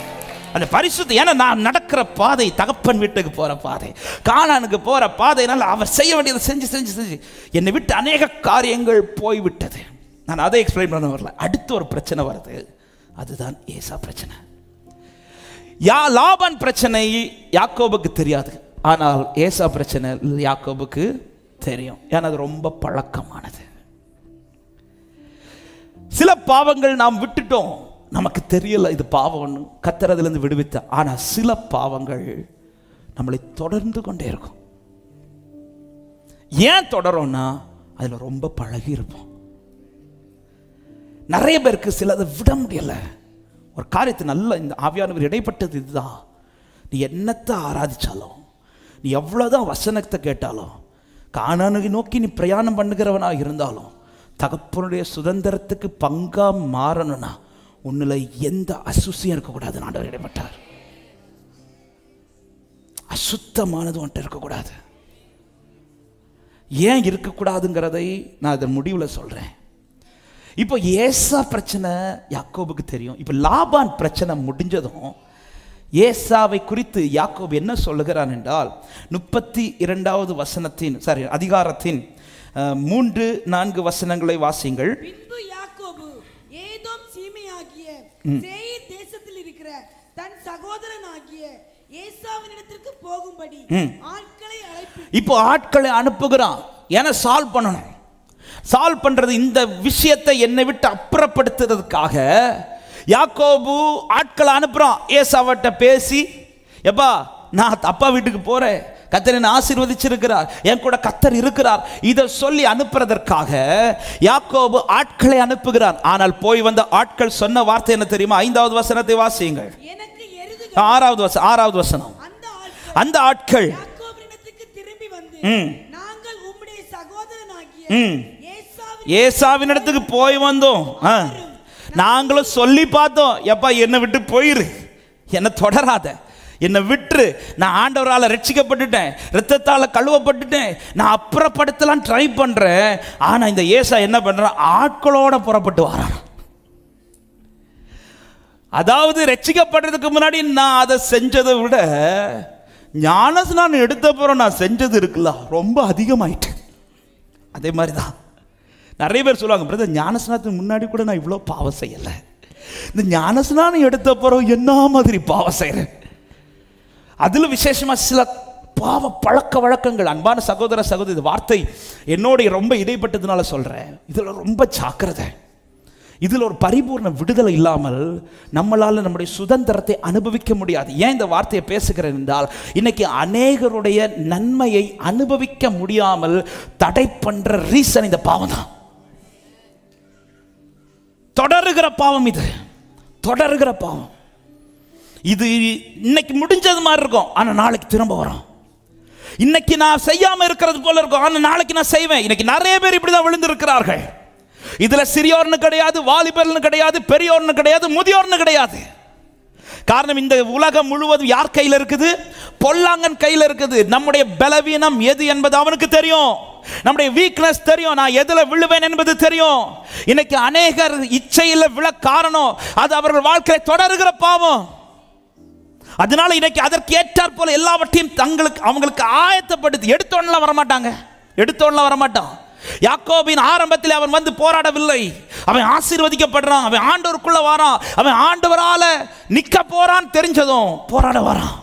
அந்த பரிசுத்த, ஏன்னா நான் நடக்கிற பாதை தகப்பன் வீட்டுக்கு போகிற பாதை, கானானுக்கு போகிற பாதைனால அவர் செய்ய வேண்டியதை செஞ்சு செஞ்சு செஞ்சு என்னை விட்டு அநேக காரியங்கள் போய்விட்டது. நான் அதை எக்ஸ்பிளைன் பண்ண வரல. அடுத்து ஒரு பிரச்சனை வருது, அதுதான் ஏசா பிரச்சனை. லாபான் பிரச்சனை யாக்கோபுக்கு தெரியாது, ஆனால் ஏசா பிரச்சனை யாக்கோபுக்கு தெரியும். ஏன்னா அது ரொம்ப பழக்கமானது. சில பாவங்கள் நாம் விட்டுட்டோம், நமக்கு தெரியல இது பாவம், கர்த்தர் அதிலிருந்து விடுவித்த. ஆனால் சில பாவங்கள் நம்மளை தொடர்ந்து கொண்டே இருக்கும். ஏன் தொடரும்னா அதில் ரொம்ப பழகி இருப்போம். நிறைய பேருக்கு சிலதை விட முடியல. ஒரு காரியத்தை நல்ல இந்த ஆவியானவர் இடைப்பட்டது இதுதான். நீ என்னத்தை ஆராதிச்சாலும், நீ எவ்வளோதான் வசனத்தை கேட்டாலும், கானானை நோக்கி நீ பிரயாணம் பண்ணுகிறவனாக இருந்தாலும், தகப்பனுடைய சுதந்திரத்துக்கு பங்கா மாறணும்னா உன்னில் எந்த அசுசியும் இருக்கக்கூடாது. ஆண்டவர் இடைப்பட்டார். அசுத்தமானது ஒன்றை இருக்கக்கூடாது. ஏன் இருக்கக்கூடாதுங்கிறதை நான் இதன் முடிவில் சொல்கிறேன். இப்போ ஏசா பிரச்சனை யாக்கோபுக்கு தெரியும். இப்போ லாபான் பிரச்சனை முடிஞ்சதும் ஏசாவை குறித்து யாக்கோபு என்ன சொல்லுகிறான் என்றால் 32வது வசனத்தின் அதிகாரத்தின் 3-4 வசனங்களை வாசிங்கள். பின்பு யாக்கோபு ஏதோம் சீமையாகிய சேயீர் தேசத்தில் இருக்கிற தன் சகோதரனாகிய ஏசாவினிடத்திற்கு போகும்படி ஆட்களை அழைப்பு. இப்போ ஆட்களை அனுப்புகிறான். ஏன்னா சால்வ் பண்ணணும். சால்வ் பண்றது இந்த விஷயத்தை என்னை விட்டு அப்புறப்படுத்துறதுக்காக யாக்கோபு ஆட்களை அனுப்புறான். ஏசாவட்ட பேசி, எப்பா நான் அப்பா வீட்டுக்கு போறேன், கர்த்தர் என்னை ஆசீர்வதிச்சிருக்கிறார், என் கூட கர்த்தர் இருக்கிறார், இதை சொல்லி அனுப்புறதற்காக யாக்கோபு ஆட்களை அனுப்புகிறான். ஆனால் போய் வந்த ஆட்கள் சொன்ன வார்த்தை என்ன தெரியுமா? 5வது வசனத்தை வாசியுங்கள். 6வது வசனம். அந்த ஆட்கள் யாக்கோபினிடத்துக்கு திரும்பி வந்து, நாங்கள் உம்முடைய சகோதரனாகிய ஏசாவினிடத்துக்கு போய் வந்தோம், நாங்களும் சொல்லி பார்த்தோம், எப்பா என்னை விட்டு போயிரு, என்னை தொடராத, என்னை விட்டுரு, நான் ஆண்டவரால் ரட்சிக்கப்பட்டுட்டேன், இரத்தத்தால் கழுவப்பட்டுட்டேன், நான் அப்புறப்படுத்தலாம் ட்ரை பண்றேன். ஆனா இந்த ஏசா என்ன பண்றான்? ஆட்களோட புறப்பட்டு வரான். அதாவது ரட்சிக்கப்படுறதுக்கு முன்னாடி நான் அதை செஞ்சதை விட ஞானஸ்நானம் எடுத்த பிறகு நான் செஞ்சது இருக்குல்ல ரொம்ப அதிகமாயிட்டு. அதே மாதிரி தான் நிறைய பேர் சொல்லுவாங்க, பிரதர் ஞானஸ்நானத்துக்கு முன்னாடி கூட நான் இவ்வளோ பாவம் செய்யலை, இந்த ஞானஸ்நானம் எடுத்த பிறகு என்ன மாதிரி பாவம் செய்கிறேன். அதில் விசேஷமாக சில பாவ பழக்க வழக்கங்கள். அன்பான சகோதர சகோதரி, வார்த்தை என்னோட ரொம்ப இடைப்பட்டதுனால சொல்கிறேன், இதில் ரொம்ப ஜாக்கிரதை. இதில் ஒரு பரிபூர்ண விடுதலை இல்லாமல் நம்மளால் நம்முடைய சுதந்திரத்தை அனுபவிக்க முடியாது. ஏன் இந்த வார்த்தையை பேசுகிறேன் என்றால், இன்னைக்கு அநேகருடைய நன்மையை அனுபவிக்க முடியாமல் தடை பண்ற ரீசன் இந்த பாவம் தான். தொடருகிற பாவம், இது தொடருகிற பாவம். இது இன்னைக்கு முடிஞ்சது மாதிரி இருக்கும், ஆனால் நாளைக்கு திரும்ப வரும். இன்னைக்கு நான் செய்யாம இருக்கிறது போல இருக்கும், ஆனால் நாளைக்கு நான் செய்வேன். இன்னைக்கு நிறைய பேர் இப்படிதான் விழுந்திருக்கிறார்கள். இதுல சிறியோர்னு கிடையாது, வாலிபர்னு கிடையாது, பெரியோர்னு கிடையாது, முதியோர்னு கிடையாது. காரணம், இந்த உலகம் முழுவதும் யார் கையில் இருக்குது? பொல்லாங்கன் கையில் இருக்குது. நம்முடைய பலவீனம் எது என்பது அவனுக்கு தெரியும், நம்முடைய வீக்னஸ் தெரியும், நான் எதுல விழுவேன் என்பது தெரியும். இன்னைக்கு அநேகர் இச்சையில் விழ காரணம் அது அவர்கள் வாழ்க்கையை தொடருகிற பாவம். அதனால இன்னைக்கு அதற்கு ஏற்றாற் போல எல்லாவற்றையும் அவங்களுக்கு ஆயத்தப்படுத்தி எடுத்தோன்னெல்லாம் வரமாட்டாங்க. எடுத்தோன்ன வரமாட்டான். யாக்கோபின் ஆரம்பத்தில் அவன் வந்து போராடவில்லை. அவன் ஆசீர்வதிக்கப்படுறான், அவன் ஆண்டவருக்குள்ள வரான், அவன் ஆண்டவரால நிக்க போறான் தெரிஞ்சதும் போராட வரான்.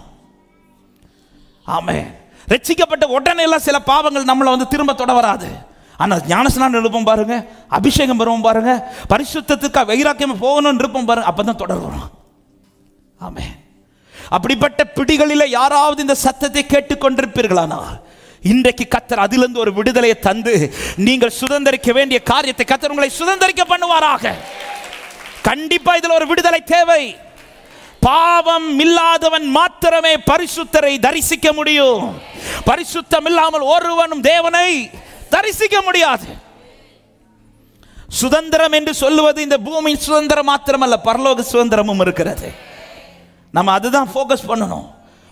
ஆமென். ரட்சிக்கப்பட்ட உடனே எல்லாம் சில பாவங்கள் நம்மளை வந்து திரும்ப தொட வராது. ஆனால் ஞானஸ்நானம் இருப்போம் பாருங்க, அபிஷேகம் பெறுவோம் பாருங்க, பரிசுத்தத்துக்கு வைராக்கியம் போகணும்னு இருப்போம் பாருங்க, அப்பதான் தொடர் வரும். ஆமென். அப்படிப்பட்ட பிடிகளில் யாராவது இந்த சத்தத்தை கேட்டுக்கொண்டிருப்பீர்களானால் இன்றைக்கு கர்த்தர் அதிலிருந்து ஒரு விடுதலையை தந்து நீங்கள் சுதந்தரிக்க வேண்டிய காரியத்தை கர்த்தர் உங்களை சுதந்தரிக்க பண்ணுவாராக. கண்டிப்பா இதில் ஒரு விடுதலை தேவை. பாவம் இல்லாதவன் மாத்திரமே பரிசுத்தரை தரிசிக்க முடியும். பரிசுத்தம் இல்லாமல் ஒருவனும் தேவனை தரிசிக்க முடியாது. சுதந்திரம் என்று சொல்லுவது இந்த பூமியின் சுதந்திரம் மாத்திரமல்ல, பரலோக சுதந்திரமும் இருக்கிறது. நம்ம அதுதான் ஃபோக்கஸ் பண்ணணும்.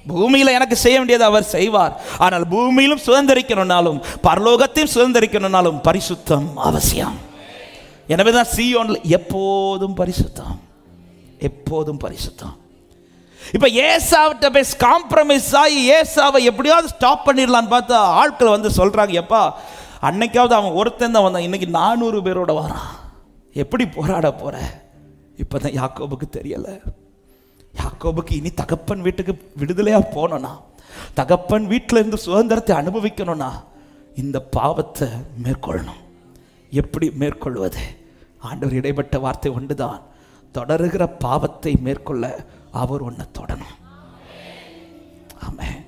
பூமியில் எனக்கு செய்ய வேண்டியது அவர் செய்வார். ஆனால் பூமியிலும் சுதந்திரிக்கணும்னாலும் பரலோகத்தையும் சுதந்திரிக்கணும்னாலும் பரிசுத்தம் அவசியம். எனவே தான் சீயோன்ல எப்போதும் பரிசுத்தம், எப்போதும் பரிசுத்தம். இப்ப ஏசாவிட்ட போய் காம்ப்ரமைஸ் ஆகி ஏசாவை எப்படியாவது ஸ்டாப் பண்ணிடலான்னு பார்த்தா ஆட்கள் வந்து சொல்றாங்க, எப்பா அன்னைக்காவது அவன் ஒருத்தன் தான் வந்தான், இன்னைக்கு 400 பேரோட வரான், எப்படி போராட போற? இப்பதான் யாக்கோபுக்கு தெரியல. யாக்கோபுக்கு இனி தகப்பன் வீட்டுக்கு விடுதலையா போனோம்னா, தகப்பன் வீட்டில இருந்து சுதந்திரத்தை அனுபவிக்கணும்னா இந்த பாவத்தை மேற்கொள்ளணும். எப்படி மேற்கொள்வது? ஆண்டவர் இடைப்பட்ட வார்த்தை ஒன்றுதான், தொடருகிற பாவத்தை மேற்கொள்ள அவர் உன்னை தொடணும். ஆமென்.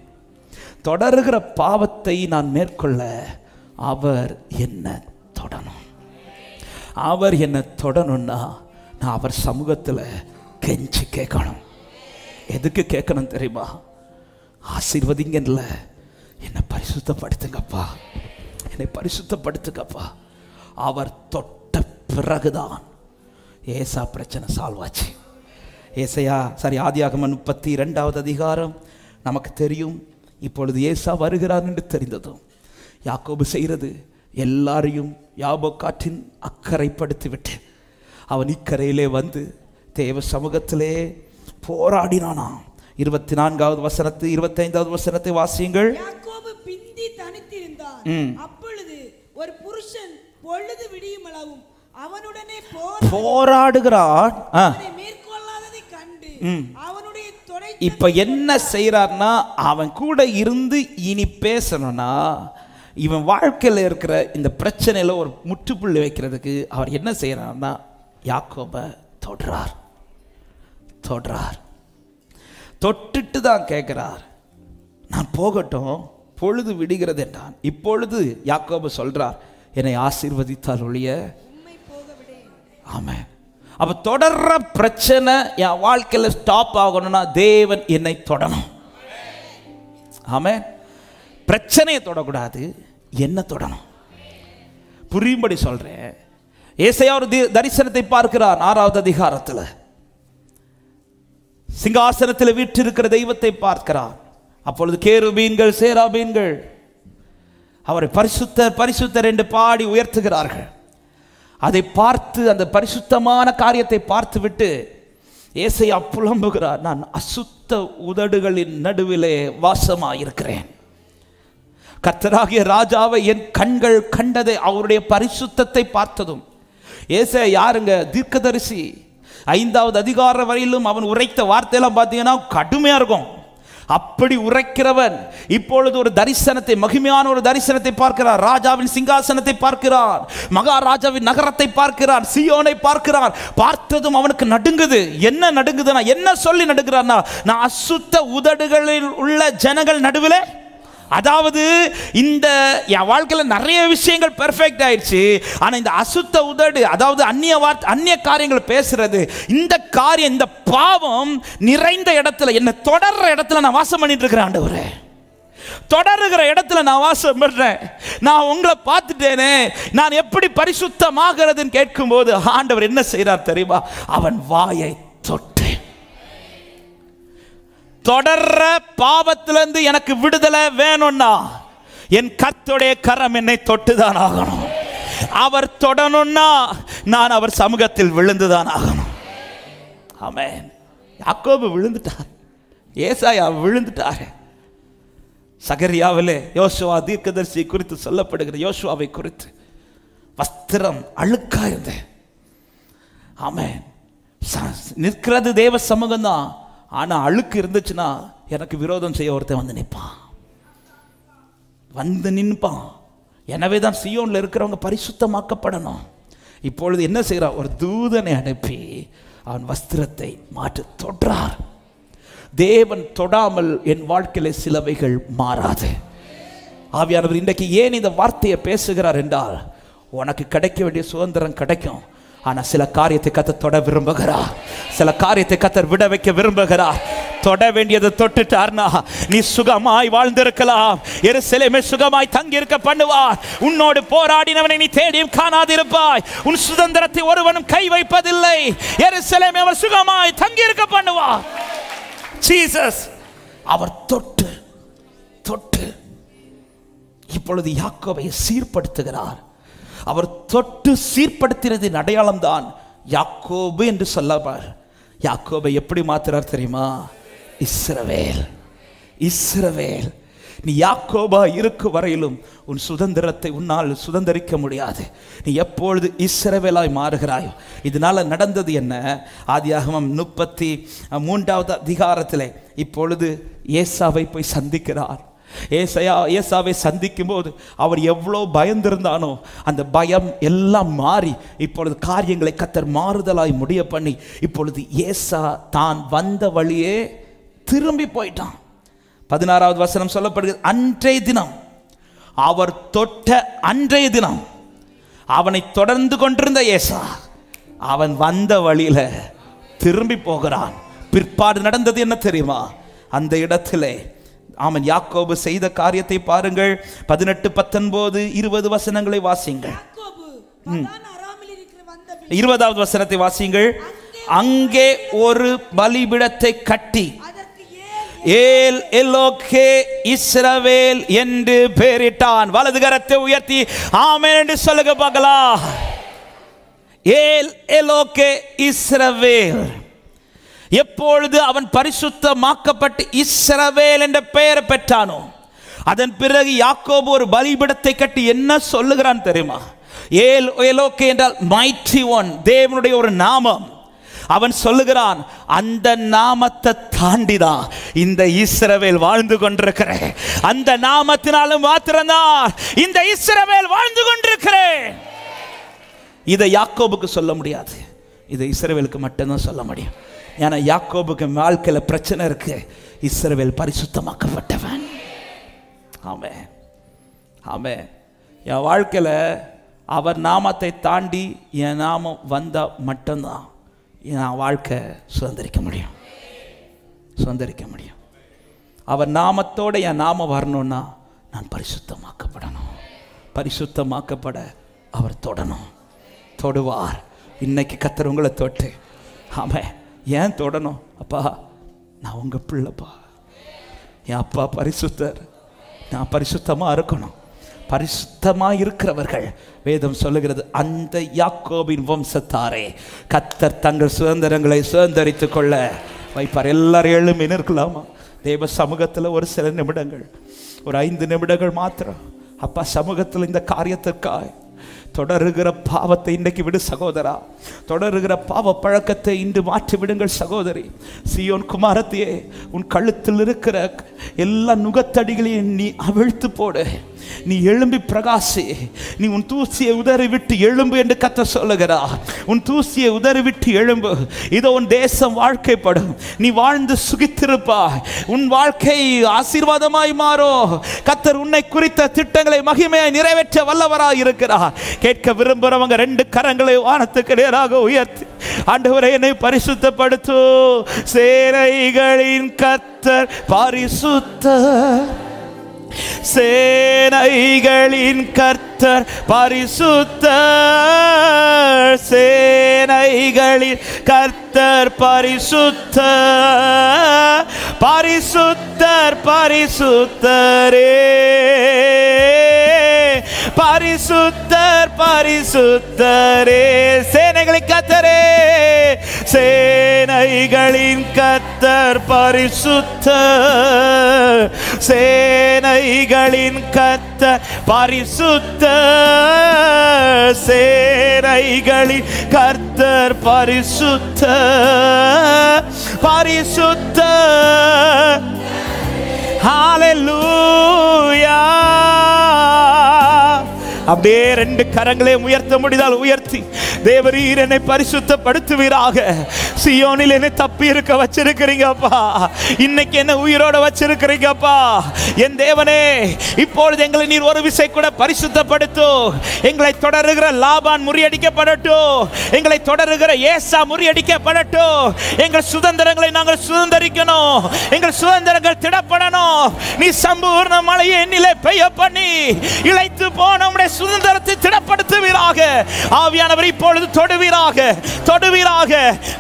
தொடருகிற பாவத்தை நான் மேற்கொள்ள அவர் என்ன தொடணும். அவர் என்ன தொடணும்னா நான் அவர் சமூகத்தில் கெஞ்சி கேட்கணும். எதுக்கு கேட்கணும் தெரியுமா? ஆசீர்வதிங்கல்ல, என்னை பரிசுத்தப்படுத்துங்கப்பா, என்னை பரிசுத்தப்படுத்துங்கப்பா. அவர் தொட்ட பிறகுதான் ஏசா பிரச்சனை சால்வ் ஆச்சு. ஆதியாகமம் 32வது அதிகாரம் நமக்கு தெரியும். இப்பொழுது ஏசா வருகிறார் என்று தெரிந்ததும் யாக்கோபு செய்கிறது எல்லாரையும் யாபோக்காற்றின் அக்கறைப்படுத்திவிட்டு அவன் இக்கரையிலே வந்து தேவ சமூகத்திலே போராடினானாம். 24வது வசனத்தை 25வது வசனத்தை வாசியுங்கள். யாக்கோபு பிந்தி தனித்திருந்தான். அப்பொழுது ஒரு புருஷன் பொழுது விடியும் அளவும் அவனுடனே போராடுகிறான். மேற்கொள்ளாததை கண்டு அவனுடைய தொடை இப்ப என்ன செய்யறார்னா, அவன் கூட இருந்து இனி பேசணும்னா இவன் வாழ்க்கையில் இருக்கிற இந்த பிரச்சனையில ஒரு முற்றுப்புள்ளி வைக்கிறதுக்கு அவர் என்ன செய்யறார்னா யாக்கோபை தொடுறார். தொட்டுட்டு தான் கேட்கிறார், நான் போகட்டும், பொழுது விடுகிறது என்றான். இப்பொழுது யாக்கோபு சொல்றார், என்னை ஆசீர்வதித்தால் ஒழிய. ஆமென். அப்ப தொடர்ற பிரச்சனை என் வாழ்க்கையில் ஸ்டாப் ஆகணும்னா தேவன் என்னை தொடணும். ஆமென். பிரச்சனையை தொடக்கூடாது, என்ன தொடணும். புரியும்படி சொல்றேன். ஏசாயா ஒரு தரிசனத்தை பார்க்கிறார் 6வது அதிகாரத்தில். சிங்காசனத்தில் வீற்றிருக்கிற தெய்வத்தை பார்க்கிறார். அப்பொழுது கேருபீன்கள் சேராபீன்கள் அவரை பரிசுத்தர் பரிசுத்தர் என்று பாடி உயர்த்துகிறார்கள். அதை பார்த்து அந்த பரிசுத்தமான காரியத்தை பார்த்து விட்டு ஏசாயா புலம்புகிறார், நான் அசுத்த உதடுகளின் நடுவிலே வாசமாயிருக்கிறேன். கர்த்தராகிய ராஜாவை என் கண்கள் கண்டதை, அவருடைய பரிசுத்தத்தை பார்த்ததும். ஏசாயா யாருங்க? தீர்க்கதரிசி. 5வது அதிகாரம் வரையிலும் அவன் உரைத்த வார்த்தையெல்லாம் பார்த்தீங்கன்னா கடுமையா இருக்கும். அப்படி உரைக்கிறவன் இப்பொழுது ஒரு தரிசனத்தை, மகிமையான ஒரு தரிசனத்தை பார்க்கிறார். ராஜாவின் சிங்காசனத்தை பார்க்கிறான், மகாராஜாவின் நகரத்தை பார்க்கிறான், சீயோனை பார்க்கிறான். பார்த்ததும் அவனுக்கு நடுங்குது. என்ன நடுங்குதுன்னா, என்ன சொல்லி நடுங்கிறான்னா, நான் அசுத்த உதடுகளில் உள்ள ஜனங்கள் நடுவில். அதாவது இந்த என் வாழ்க்கையில் நிறைய விஷயங்கள் பெர்ஃபெக்ட் ஆயிடுச்சு, ஆனால் இந்த அசுத்த உதடு, அதாவது அந்நிய காரியங்கள் பேசுறது, இந்த காரியம், இந்த பாவம் நிறைந்த இடத்துல, என்ன தொடர்ற இடத்துல நான் வாசம் பண்ணிட்டு இருக்கிறேன். ஆண்டவரே, தொடருகிற இடத்துல நான் வாசம் பண்றேன். நான் உங்களை பார்த்துட்டேனே, நான் எப்படி பரிசுத்தமாகிறதுன்னு கேட்கும்போது ஆண்டவர் என்ன செய்யறார் தெரியுமா? அவன் வாயை தொட்டு, தொடர்ற பாவத்திலிருந்து எனக்கு விடுதலை வேணும்னா என் கர்த்தருடைய கரம் என்னை தொட்டுதான் ஆகணும். அவர் தொடணும்னா நான் அவர் சமூகத்தில் விழுந்துதான் ஆகணும். ஆமென். யாக்கோபு விழுந்துட்டார், ஏசாயா விழுந்துட்டார். சகரியாவிலே யோசுவா தீர்க்கதரிசி குறித்து சொல்லப்படுகிற யோசுவாவை குறித்து, வஸ்திரம் அழுக்கா இருந்த, ஆமென், நிற்கிறது தேவ சமூகம் தான், ஆனா அழுக்கு இருந்துச்சுன்னா எனக்கு விரோதம் செய்ய ஒருத்தன் வந்து நிற்பான், வந்து நின்பான். எனவே தான் சீயோன்ல இருக்கிறவங்க பரிசுத்தமாக்கப்படணும். இப்பொழுது என்ன செய்கிறார்? ஒரு தூதனை அனுப்பி அவன் வஸ்திரத்தை மாற்றி தொடுறார். தேவன் தொடாமல் என் வாழ்க்கையில சிலவைகள் மாறாது. ஆவியானவர் இன்றைக்கு ஏன் இந்த வார்த்தையை பேசுகிறார் என்றால், உனக்கு கிடைக்க வேண்டிய சுதந்திரம் கிடைக்கும், ஆனா சில காரியத்தை கத்தர் தொட விரும்புகிறார், சில காரியத்தை கத்தர் விட வைக்க விரும்புகிறார். தொட வேண்டியதை தொட்டுட்டார்னா நீ சுகமாய் வாழ்ந்திருக்கலாம். எருசலேமே சுகமாய் தங்கி இருக்க பண்ணுவார். உன்னோடு போராடினவனை நீ தேடியும் காணாதிருப்பாய். உன் சுதந்திரத்தை ஒருவனும் கை வைப்பதில்லை. எருசலேமே அவர் சுகமாய் தங்கி இருக்க பண்ணுவார். ஜீசஸ் அவர் தொட்டு தொட்டு இப்பொழுது யாக்கோபை சீர்படுத்துகிறார். அவர் தொட்டு சீர்படுத்தினதின் அடையாளம் தான் யாக்கோபு என்று சொல்லப்பார். யாக்கோபை எப்படி மாத்துறார் தெரியுமா? இஸ்ரவேல். இஸ்ரவேல். நீ யாக்கோபா இருக்கும் வரையிலும் உன் சுதந்திரத்தை உன்னால் சுதந்திரிக்க முடியாது. நீ எப்பொழுது இஸ்ரவேலாய் மாறுகிறாயோ. இதனால நடந்தது என்ன? ஆதியாகமம் 33வது அதிகாரத்திலே இப்பொழுது ஏசாவை போய் சந்திக்கிறார். ஏசாவை சந்திக்கும் போது அவர் எவ்வளோ பயந்திருந்தானோ அந்த பயம் எல்லாம் மாறி இப்பொழுது காரியங்களை கத்தர் மாறுதலாய் முடிய பண்ணி இப்பொழுது ஏசா தான் வந்த வழியே திரும்பி போயிட்டான். 16வது வசனம் சொல்லப்படுகிறது, அன்றைய தினம், அவர் தொட்ட அன்றைய தினம் அவனை தொடர்ந்து கொண்டிருந்த ஏசா அவன் வந்த வழியில திரும்பி போகிறான். பிற்பாடு நடந்தது என்ன தெரியுமா? அந்த இடத்திலே அவன் யாக்கோபு செய்த காரியத்தை பாருங்கள். 18, 19, 20 வசனங்களை வாசிங்கள். 20வது வசனத்தை வாசிங்கள். அங்கே ஒரு பலிபீடத்தை கட்டி ஏல் எலோகே இஸ்ரவேல் என்று பெயரிட்டான். வலது கரத்தை உயர்த்தி ஆமென் என்று சொல்லுங்க பார்க்கலாம். ஏல் எலோகே இஸ்ரவேல். எப்பொழுது அவன் பரிசுத்தமாக்கப்பட்டு இஸ்ரவேல் என்ற பெயர் பெற்றானோ அதன் பிறகு யாக்கோபு ஒரு பலிபீடத்தை கட்டி என்ன சொல்லுகிறான் தெரியுமா? ஏல் எலோகே என்றால் மைட்டி ஒன், தேவனுடைய ஒரு நாமம். அவன் சொல்லுகிறான், அந்த நாமத்தை தாண்டிதான் இந்த இஸ்ரவேல் வாழ்ந்து கொண்டிருக்கிறேன். அந்த நாமத்தினாலும் மாத்திரம்தான் இந்த இஸ்ரவேல் வாழ்ந்து கொண்டிருக்கிறேன். இதை யாக்கோபுக்கு சொல்ல முடியாது, இதை இஸ்ரவேலுக்கு மட்டும்தான் சொல்ல முடியும். ஏன்னா யாக்கோபுக்கு வாழ்க்கையில் பிரச்சனை இருக்கு. இஸ்ரவேல் பரிசுத்தமாக்கப்பட்டவன். ஆமென் ஆமென். என் வாழ்க்கையில் அவர் நாமத்தை தாண்டி என் நாமம் வந்தால் மட்டும்தான் என் வாழ்க்கை சுதந்திரிக்க முடியும், சுதந்திரிக்க முடியும். அவர் நாமத்தோடு என் நாமம் வரணும்னா நான் பரிசுத்தமாக்கப்படணும். பரிசுத்தமாக்கப்பட அவர் தொடணும், தொடுவார். இன்னைக்கு கர்த்தர் உங்களை தொட்டு, ஆமாம், ஏன் தொடணும்? அப்பா நான் உங்கள் பிள்ளைப்பா, என் அப்பா பரிசுத்தர், நான் பரிசுத்தமாக இருக்கணும். பரிசுத்தமாக இருக்கிறவர்கள் வேதம் சொல்லுகிறது, அந்த யாக்கோபின் வம்சத்தாரே கர்த்தர் தங்கள் சுதந்திரங்களை சுதந்திரித்துக் கொள்ள வைப்பார். எல்லாரும் எழும்பி நிற்கலாமா? தேவ சமூகத்தில் ஒரு சில நிமிடங்கள், ஒரு 5 நிமிடங்கள் மாத்திரம் அப்பா சமூகத்தில் இந்த காரியத்திற்காக தொடருகிற பாவத்தை இன்றைக்கு விடு சகோதரா. தொடருகிற பாவ பழக்கத்தை இன்று மாற்றி விடுங்கள் சகோதரி. சீயோன் குமாரத்தையே, உன் கழுத்தில் இருக்கிற எல்லா நுகத்தடிகளையும் நீ அவிழ்த்து போடு. நீ எழும்பி பிரகாசி. நீ உன் தூசியை உதறி விட்டு எழும்பு என்று கர்த்தர் சொல்லுகிறார். உன் தூசியை உதறி விட்டு எழும்பு. இதோ உன் தேசம் வாழ்க்கைப்படும். நீ வாழ்ந்து சுகித்திருப்பாய். உன் வாழ்க்கை ஆசீர்வாதமாய் மாறும். கர்த்தர் உன்னை குறித்த திட்டங்களை மகிமையாய் நிறைவேற்ற வல்லவராய் இருக்கிறார். கேட்க விரும்புறவங்க 2 கரங்களை வானத்துக்கு நேராக உயர்த்தி, ஆண்டவரே என்னை பரிசுத்தப்படுத்து. சேனைகளின் கர்த்தர் பரிசுத்தர், சேனைகளின் கர்த்தர் பரிசுத்தர், சேனைகளின் கர்த்தர் பரிசுத்தர், பரிசுத்தர் பரிசுத்தரே, பரிசுத்தர் பரிசுத்தரே, சேனைகளின் கர்த்தரே, சேனைகளின் கர்த்தர் பரிசுத்தர், சேனைகளின் கர்த்தர் பரிசுத்தர், சேனைகளின் கர்த்தர் பரிசுத்தர், பரிசுத்தர். ஹல்லேலூயா. அப்படியே ரெண்டு கரங்களை உயர்த்த முடிந்தால் உயர்த்தி, தேவரீர் என்னை பரிசுத்தப்படுத்துவீராக. சியோனில் என்னை தப்பி இருக்க வச்சிருக்கிறீங்கப்பா, இன்னைக்கு என்ன உயிரோட வச்சிருக்கிறீங்கப்பா. என் தேவனே, இப்பொழுது எங்களை நீர் ஒரு விசை கூட பரிசுத்தப்படுத்தும். எங்களை தொடருகிற லாபான் முறியடிக்கப்படட்டும், எங்களை தொடருகிற ஏசா முறியடிக்கப்படட்டும். எங்கள் சுதந்திரங்களை நாங்கள் சுதந்திரிக்கணும், எங்கள் சுதந்திரங்கள் திடப்படணும். நீ சம்பூர்ண மழையை என்னிலே பெய்ய பண்ணி இழைத்து போன சுதந்திரத்தை திடப்படுத்துவீராக. ஆவியானவர் இப்பொழுது தொடுவீராக, தொடுவீராக.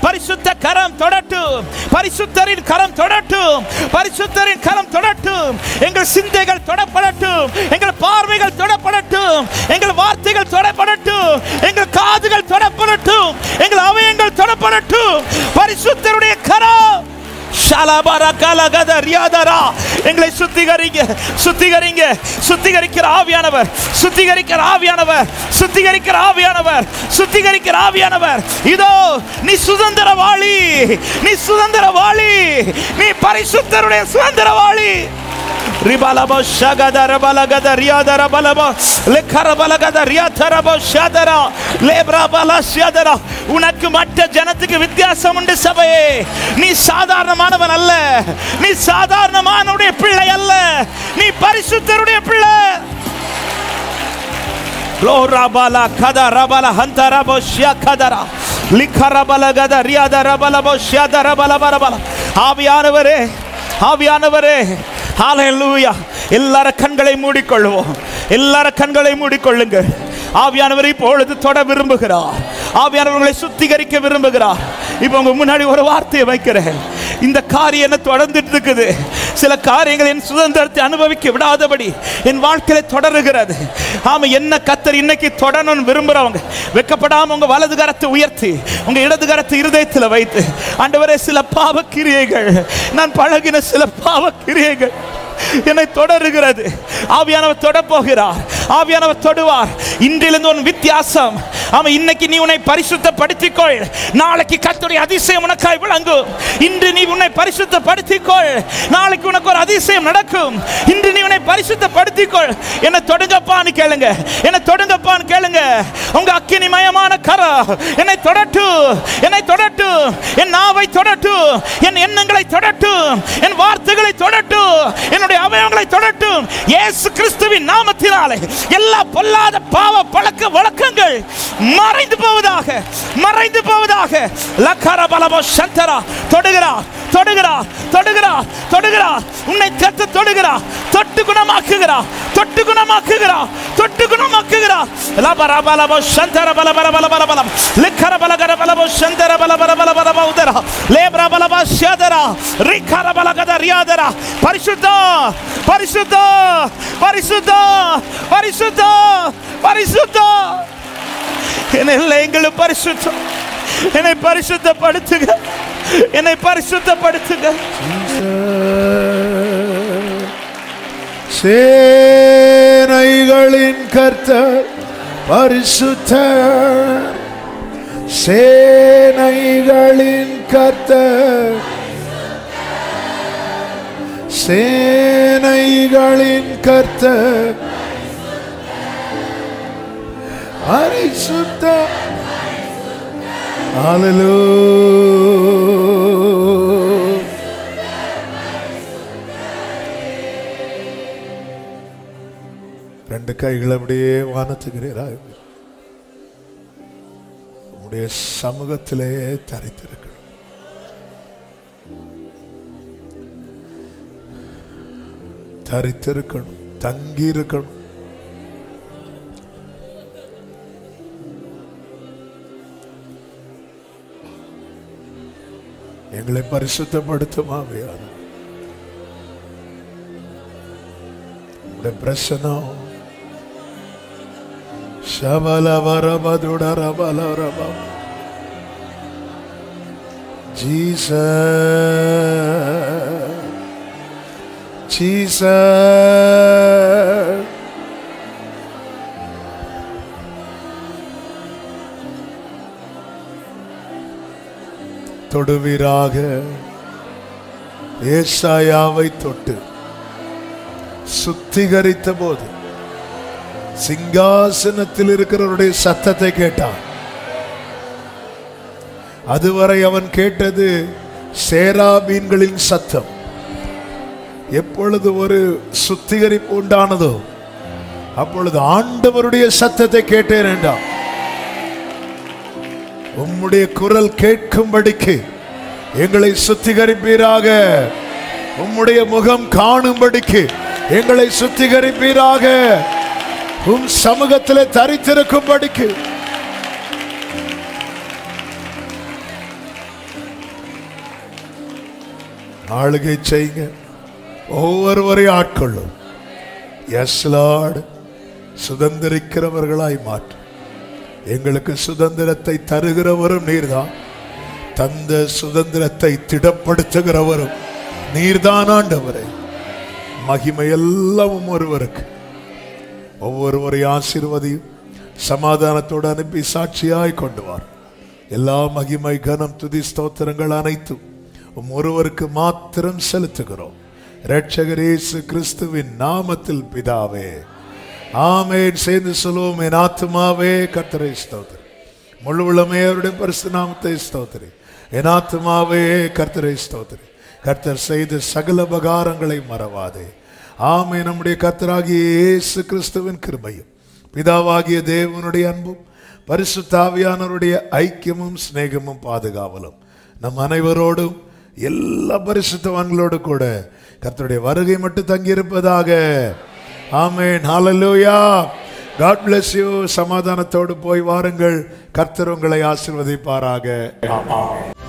பரிசுத்த கரம் தொடட்டும், பரிசுத்தரின் கரம் தொடட்டும், பரிசுத்தரின் கரம் தொடட்டும். எங்கள் சிந்தைகள் தொடப்படட்டும், எங்கள் பார்வைகள் தொடப்படட்டும், எங்கள் வார்த்தைகள் தொடப்படட்டும், எங்கள் காதுகள் தொடப்படட்டும், எங்கள் அவயங்கள் தொடப்படட்டும். பரிசுத்தருடைய கரம் எங்களை சுத்திகரிங்க, சுத்திகரிங்க. சுத்திகரிக்கிற ஆவியானவர், சுத்திகரிக்கிற ஆவியானவர், சுத்திகரிக்கிற ஆவியானவர், சுத்திகரிக்கிற ஆவியானவர். இதோ நீ சுதந்திரவாளி, நீ சுதந்திரவாளி, நீ பரிசுத்தருடைய சுதந்திரவாளி. ரிபலபோ ஷகதர பலகத ரியாதர பலபோ லெக்கர பலகத ரியாதர போ ஷதர லேப்ரா பல ஷதர. உனக்கு மற்ற ஜனத்துக்கு வித்தியாசம் உண்டு சபையே. நீ சாதாரணமானவன் அல்ல, நீ சாதாரணமானவனுடைய பிள்ளை அல்ல, நீ பரிசுத்தருடைய பிள்ளை. லோராபாலா கதரபல ஹந்தரபோ ஷகதர லிக்கரபலகத ரியாதர பலபோ ஷதர பலபரபல. ஆவியானவரே, ஆவியானவரே, ஹல்லேலூயா. எல்லார கண்களை மூடிக்கொள்வோம், எல்லார கண்களை மூடிக்கொள்ளுங்கள். ஆவியானவர் இப்பொழுது தொட விரும்புகிறார், ஆவியானவர்களை சுத்திகரிக்க விரும்புகிறார். இப்போ உங்க முன்னாடி ஒரு வார்த்தையை வைக்கிறேன். இந்த காரியம் என்ன தொடர்ந்துட்டு இருக்குது. சில காரியங்கள் என் சுதந்திரத்தை அனுபவிக்க விடாதபடி என் வாழ்க்கையில தொடருகிறது. ஆமா, என்ன கர்த்தர் இன்னைக்கு தொடரணும்னு விரும்புறவங்க வெக்கப்படாம உங்க வலது கரத்தை உயர்த்தி உங்க இடது கரத்தை இருதயத்தில் வைத்து, ஆண்டவரே, சில பாவ கிரியைகள், நான் பழகின சில பாவ கிரியைகள் என்னை தொடருகிறது. ஆவியானவர் தொட போகிறார், ஆவியானவர் தொடுவார். இன்றிலிருந்து ஒரு வித்தியாசம். ஆமா, இன்னைக்கு நீ உன்னை பரிசுத்தப்படுத்திக்கொள், நாளைக்கு கர்த்தருடைய அதிசயம் உனக்காய் விளங்கும். இன்று நீ உன்னை பரிசுத்தப்படுத்திக்கொள், நாளைக்கு உனக்கு ஒரு அதிசயம் நடக்கும். இன்று நீ உன்னை பரிசுத்தப்படுத்திக்கொள். என்ன தொடுங்கப்பான்னு கேளுங்க, என்ன தொடுங்கப்பான்னு கேளுங்க. உங்க அக்கினிமயமான கரம் என்னை தொடட்டு, என்னை தொடட்டு, என் நாவை தொடட்டு, என் எண்ணங்களை தொடட்டு, என் வார்த்தைகளை தொடட்டு, என்னுடைய அவயவங்களை தொடட்டும். இயேசு கிறிஸ்துவின் நாமத்தினாலே எல்லா பொல்லாத பாவ பழக்க வழக்கங்கள் மறைந்து போவதாக, மறைந்து போவதாக. லக்கரபலபோ சந்தரா. தொடுகிறார், தொடுகிறார், தொடுகிறார், தொடுகிறார். உன்னை கர்த்தர் தொடுகிறார், தொட்டு குணமாக்குகிறார், தொட்டு குணமாக்குகிறார், தொட்டு குணமாக்குகிறார். லபரபலபோ சந்தர பலபலபலபலபலம் லிக்கரபலகரபலபோ சந்தர பலபலபலபலப உதரா லேப்ரபலப ஷதரா ரிக்கரபலகத ரியாதரா. பரிசுத்த, பரிசுத்த, பரிசுத்த, பரிசுத்த, பரிசுத்த. எங்களை பரிசுத்தம், என்னை பரிசுத்தப்படுத்துக, என்னை பரிசுத்தப்படுத்துக. சேனைகளின் கர்த்தர் பரிசுத்தர், சேனைகளின் கர்த்தர், சேனைகளின் கர்த்தர் பரிசுத்த. ஹல்லேலூயா. ரெண்டு கைகள் அப்படியே வானத்துகிறீராக உடைய சமூகத்திலே தரித்திருக்கணும். தரித்திருக்கணும், தங்கி இருக்கணும். எங்களை பரிசுத்தப்படுத்தும் ஆவியானவர், உடைய பிரசனம் Jesus, Jesus. தொடுவீராக. ஏசாயாவை தொட்டு சுத்திகரித்த போது சிங்காசனத்தில் இருக்கிறவருடைய சத்தத்தை கேட்டான். அதுவரை அவன் கேட்டது சேராபீன்களின் சத்தம். எப்பொழுது ஒரு சுத்திகரிப்பு உண்டானதோ அப்பொழுது ஆண்டவருடைய சத்தத்தை கேட்டேன் என்றான். உம்முடைய குரல் கேட்கும்படிக்கு எங்களை சுத்திகரிப்பீராக. உம்முடைய முகம் காணும்படிக்கு எங்களை சுத்திகரிப்பீராக. உம் சமூகத்திலே தரித்திருக்கும்படிக்கு. ஆளுகை செய்யுங்க. ஒவ்வொருவரையும் ஆட்கொள்ளும். S Lord. சுதந்திரிக்கிறவர்களாய் மாற்று. எங்களுக்கு சுதந்திரத்தை தருகிறவரும் நீர்தான். தந்த சுதந்திரத்தை திடப்படுத்துகிறவரும் நீர்தான் ஆண்டவரே. மகிமை எல்லாம் ஒருவருக்கு. ஒவ்வொருவரை ஆசீர்வதியும் சமாதானத்தோடு அனுப்பி சாட்சியாய் கொண்டு வார். எல்லா மகிமை கனம் துதி ஸ்தோத்திரங்கள் அனைத்தும் ஒருவருக்கு மாத்திரம் செலுத்துகிறோம். இரட்சகர் இயேசு கிறிஸ்துவின் நாமத்தில் பிதாவே, ஆமென். சேர்ந்து சொல்லுவோம். என் ஆத்துமாவே கர்த்தரை ஸ்தோத்திரி. முழு உள்ளமே அவருடைய பரிசுத்த நாமத்தை ஸ்தோத்திரி. என் ஆத்துமாவே கர்த்தரை ஸ்தோத்திரி. கர்த்தர் செய்த சகல உபகாரங்களை மறவாதே. ஆமென். நம்முடைய கர்த்தராகிய இயேசு கிறிஸ்துவின் கிருபையும் பிதாவாகிய தேவனுடைய அன்பும் பரிசுத்த ஆவியானவருடைய ஐக்கியமும் சிநேகமும் பாதுகாவலும் நம் அனைவரோடும் எல்லா பரிசுத்தவான்களோடு கூட கர்த்தருடைய வருகை மட்டும் தங்கியிருப்பதாக. ஆமென். ஹல்லேலூயா. God bless you. சமாதானத்தோடு போய் வாருங்கள். கர்த்தர் உங்களை ஆசீர்வதிப்பாராக. ஆமென்.